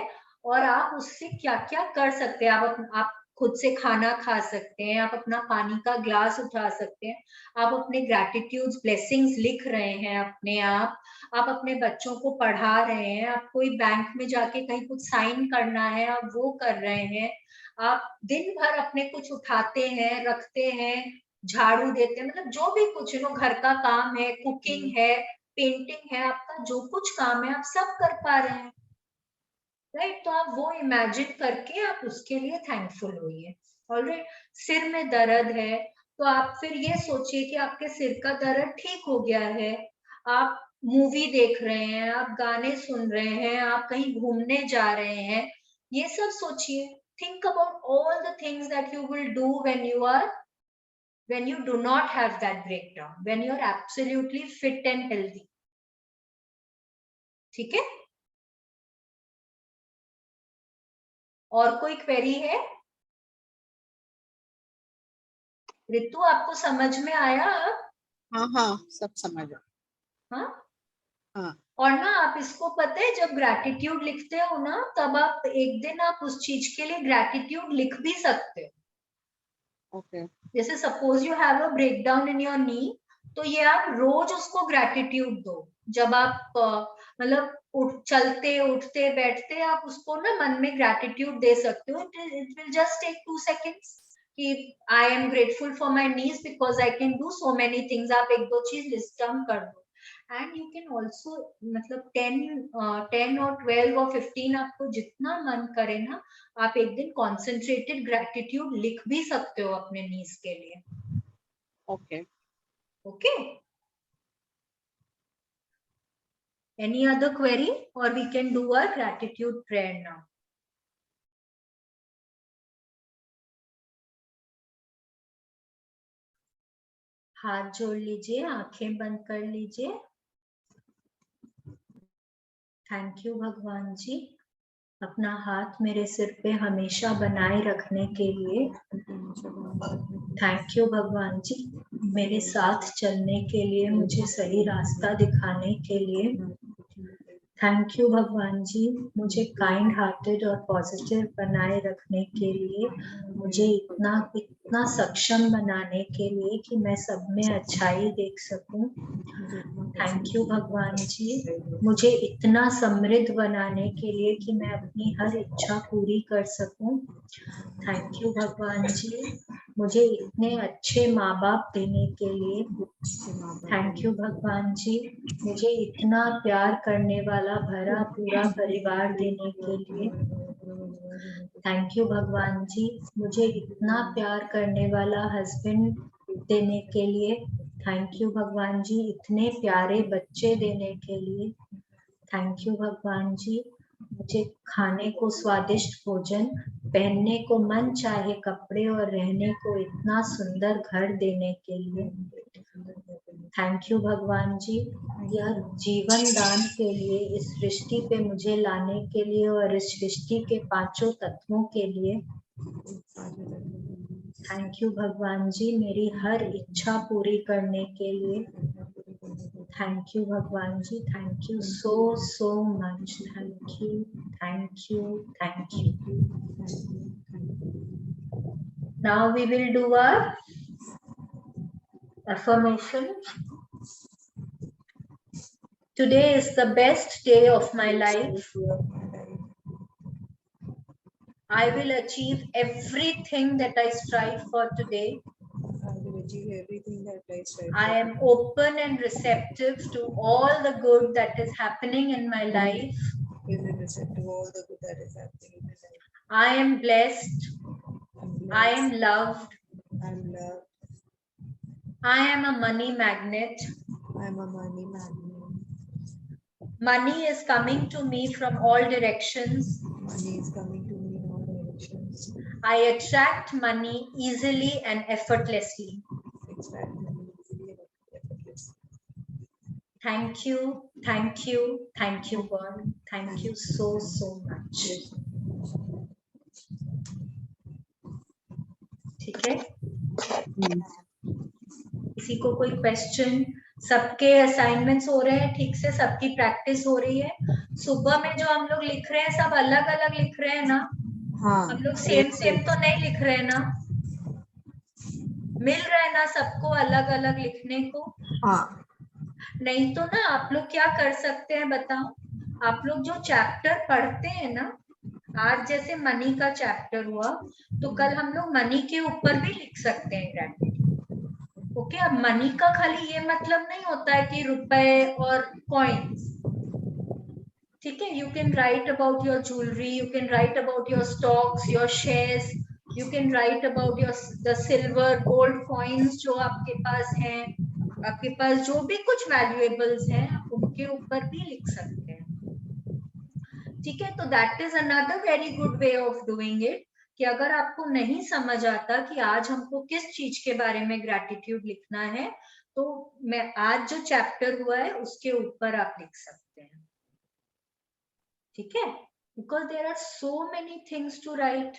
और आप उससे क्या क्या कर सकते हैं। आप खुद से खाना खा सकते हैं, आप अपना पानी का ग्लास उठा सकते हैं, आप अपने ग्रैटिट्यूड ब्लेसिंग्स लिख रहे हैं अपने आप अपने बच्चों को पढ़ा रहे हैं, आप कोई बैंक में जाके कहीं कुछ साइन करना है, आप वो कर रहे हैं, आप दिन भर अपने कुछ उठाते हैं, रखते हैं, झाड़ू देते हैं, मतलब जो भी कुछ घर का काम है, कुकिंग है, पेंटिंग है, आपका जो कुछ काम है आप सब कर पा रहे हैं, राइट? तो आप वो इमेजिन करके आप उसके लिए थैंकफुल होइए। ऑलराइट? सिर में दर्द है तो आप फिर ये सोचिए कि आपके सिर का दर्द ठीक हो गया है, आप मूवी देख रहे हैं, आप गाने सुन रहे हैं, आप कहीं घूमने जा रहे हैं, ये सब सोचिए। Think about all the things that you will do when you are when you do not have that breakdown, when you're absolutely fit and healthy. ठीक है? और कोई क्वेरी है? रितु आपको समझ में आया? हाँ हाँ सब समझ आ। हाँ हाँ और ना आप इसको पता है जब ग्रैटिट्यूड लिखते हो ना तब आप एक दिन आप उस चीज के लिए ग्रैटिट्यूड लिख भी सकते हो। ओके जैसे suppose you have a breakdown in your knee, तो ये आप रोज उसको ग्रैटिट्यूड दो। जब आप मतलब चलते उठते बैठते आप उसको ना मन में ग्रैटिट्यूड दे सकते हो। It will just take 2 seconds कि I am grateful for my knees because I can do so many things. आप एक दो चीज लिस्ट डाउन कर दो। एंड यू कैन ऑल्सो मतलब 10 और 12 और 15 आपको जितना मन करे ना आप एक दिन कॉन्सेंट्रेटेड ग्रैटिट्यूड लिख भी सकते हो अपने नीज के लिए। Okay okay, any other query और we can do a gratitude prayer now. हाथ जोड़ लीजिए, आंखें बंद कर लीजिए। थैंक यू भगवान जी, अपना हाथ मेरे सिर पे हमेशा बनाए रखने के लिए। थैंक यू भगवान जी, मेरे साथ चलने के लिए, मुझे सही रास्ता दिखाने के लिए। थैंक यू भगवान जी, मुझे काइंड हार्टेड और पॉजिटिव बनाए रखने के लिए, मुझे इतना सक्षम बनाने के लिए कि मैं सब में अच्छाई देख सकूं। थैंक यू भगवान जी, मुझे इतना समृद्ध बनाने के लिए कि मैं अपनी हर इच्छा पूरी कर सकूं। थैंक यू भगवान जी, मुझे इतने अच्छे माँ बाप देने के लिए। थैंक यू भगवान जी, मुझे इतना प्यार करने वाला भरा पूरा परिवार देने के लिए। थैंक यू भगवान जी, मुझे इतना प्यार करने वाला हस्बैंड देने के लिए। थैंक यू भगवान जी, इतने प्यारे बच्चे देने के लिए। थैंक यू भगवान जी, मुझे खाने को स्वादिष्ट भोजन, पहनने को मन चाहे कपड़े और रहने को इतना सुंदर घर देने के लिए। थैंक यू भगवान जी, यह जीवन दान के लिए, इस सृष्टि पे मुझे लाने के लिए और इस सृष्टि के पांचों तत्वों के लिए। थैंक यू भगवान जी, मेरी हर इच्छा पूरी करने के लिए। थैंक यू भगवान जी, thank you so much. Thank you, thank you, thank you. Now we will do our affirmation. Today is the best day of my life. I will achieve everything that I strive for today. I am open and receptive to all the good that is happening in my life. I am blessed. I am loved. I am a money magnet. Money is coming to me from all directions. I attract money easily and effortlessly. Thank you, thank you, thank you God. Thank you so much. ठीक है, किसी को कोई क्वेश्चन? सबके असाइनमेंट्स हो रहे हैं ठीक से, सबकी प्रैक्टिस हो रही है। सुबह में जो हम लोग लिख रहे हैं सब अलग अलग लिख रहे हैं ना? हाँ, हम लोग सेम तो नहीं लिख रहे हैं ना? मिल रहा है ना सबको अलग अलग लिखने को? हाँ। नहीं तो ना आप लोग क्या कर सकते हैं बताओ, आप लोग जो चैप्टर पढ़ते हैं ना, आज जैसे मनी का चैप्टर हुआ तो कल हम लोग मनी के ऊपर भी लिख सकते हैं ग्रैटिट्यूड। ओके, अब मनी का खाली ये मतलब नहीं होता है कि रुपए और कॉइन्स। ठीक है, you can right about your jewellery, you can right about your stocks, your shares, you can right about your the silver gold coins जो आपके पास हैं, आपके पास जो भी कुछ वैल्यूएबल्स हैं आप उनके ऊपर भी लिख सकते हैं। ठीक है, तो that is another very good way of doing it. कि अगर आपको नहीं समझ आता कि आज हमको किस चीज के बारे में ग्रैटिट्यूड लिखना है, तो मैं आज जो चैप्टर हुआ है उसके ऊपर आप लिख सकते हैं, ठीक है? Because there are so many things to write.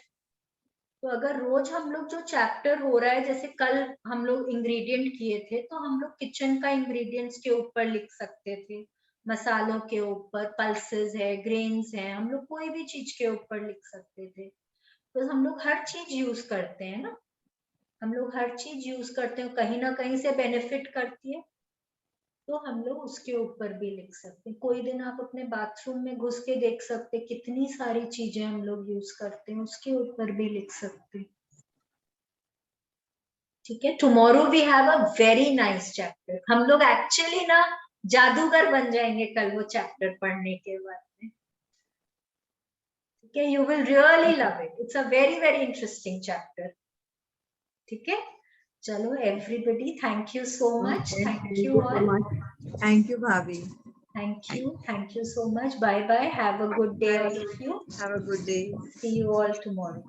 तो अगर रोज हम लोग जो चैप्टर हो रहा है, जैसे कल हम लोग इंग्रेडिएंट किए थे, तो हम लोग किचन का इंग्रेडिएंट्स के ऊपर लिख सकते थे, मसालों के ऊपर, पल्सेस है, ग्रेन्स है, हम लोग कोई भी चीज के ऊपर लिख सकते थे। तो हम लोग हर चीज यूज करते हैं ना, हम लोग हर चीज यूज करते हैं, कहीं ना कहीं से बेनिफिट करती है, तो हम लोग उसके ऊपर भी लिख सकते हैं। कोई दिन आप अपने बाथरूम में घुस के देख सकते हैं, कितनी सारी चीजें हम लोग यूज करते हैं, उसके ऊपर भी लिख सकते हैं, ठीक है? Tomorrow we have a very nice chapter. हम लोग एक्चुअली ना जादूगर बन जाएंगे कल वो चैप्टर पढ़ने के बाद में, ठीक है? You will really love it, it's a very very interesting chapter, ठीक है? चलो everybody, thank you so much, thank you all, Thank you, Bhabhi. thank you so much, bye bye, have a good day all of you, Have a good day. see you all tomorrow.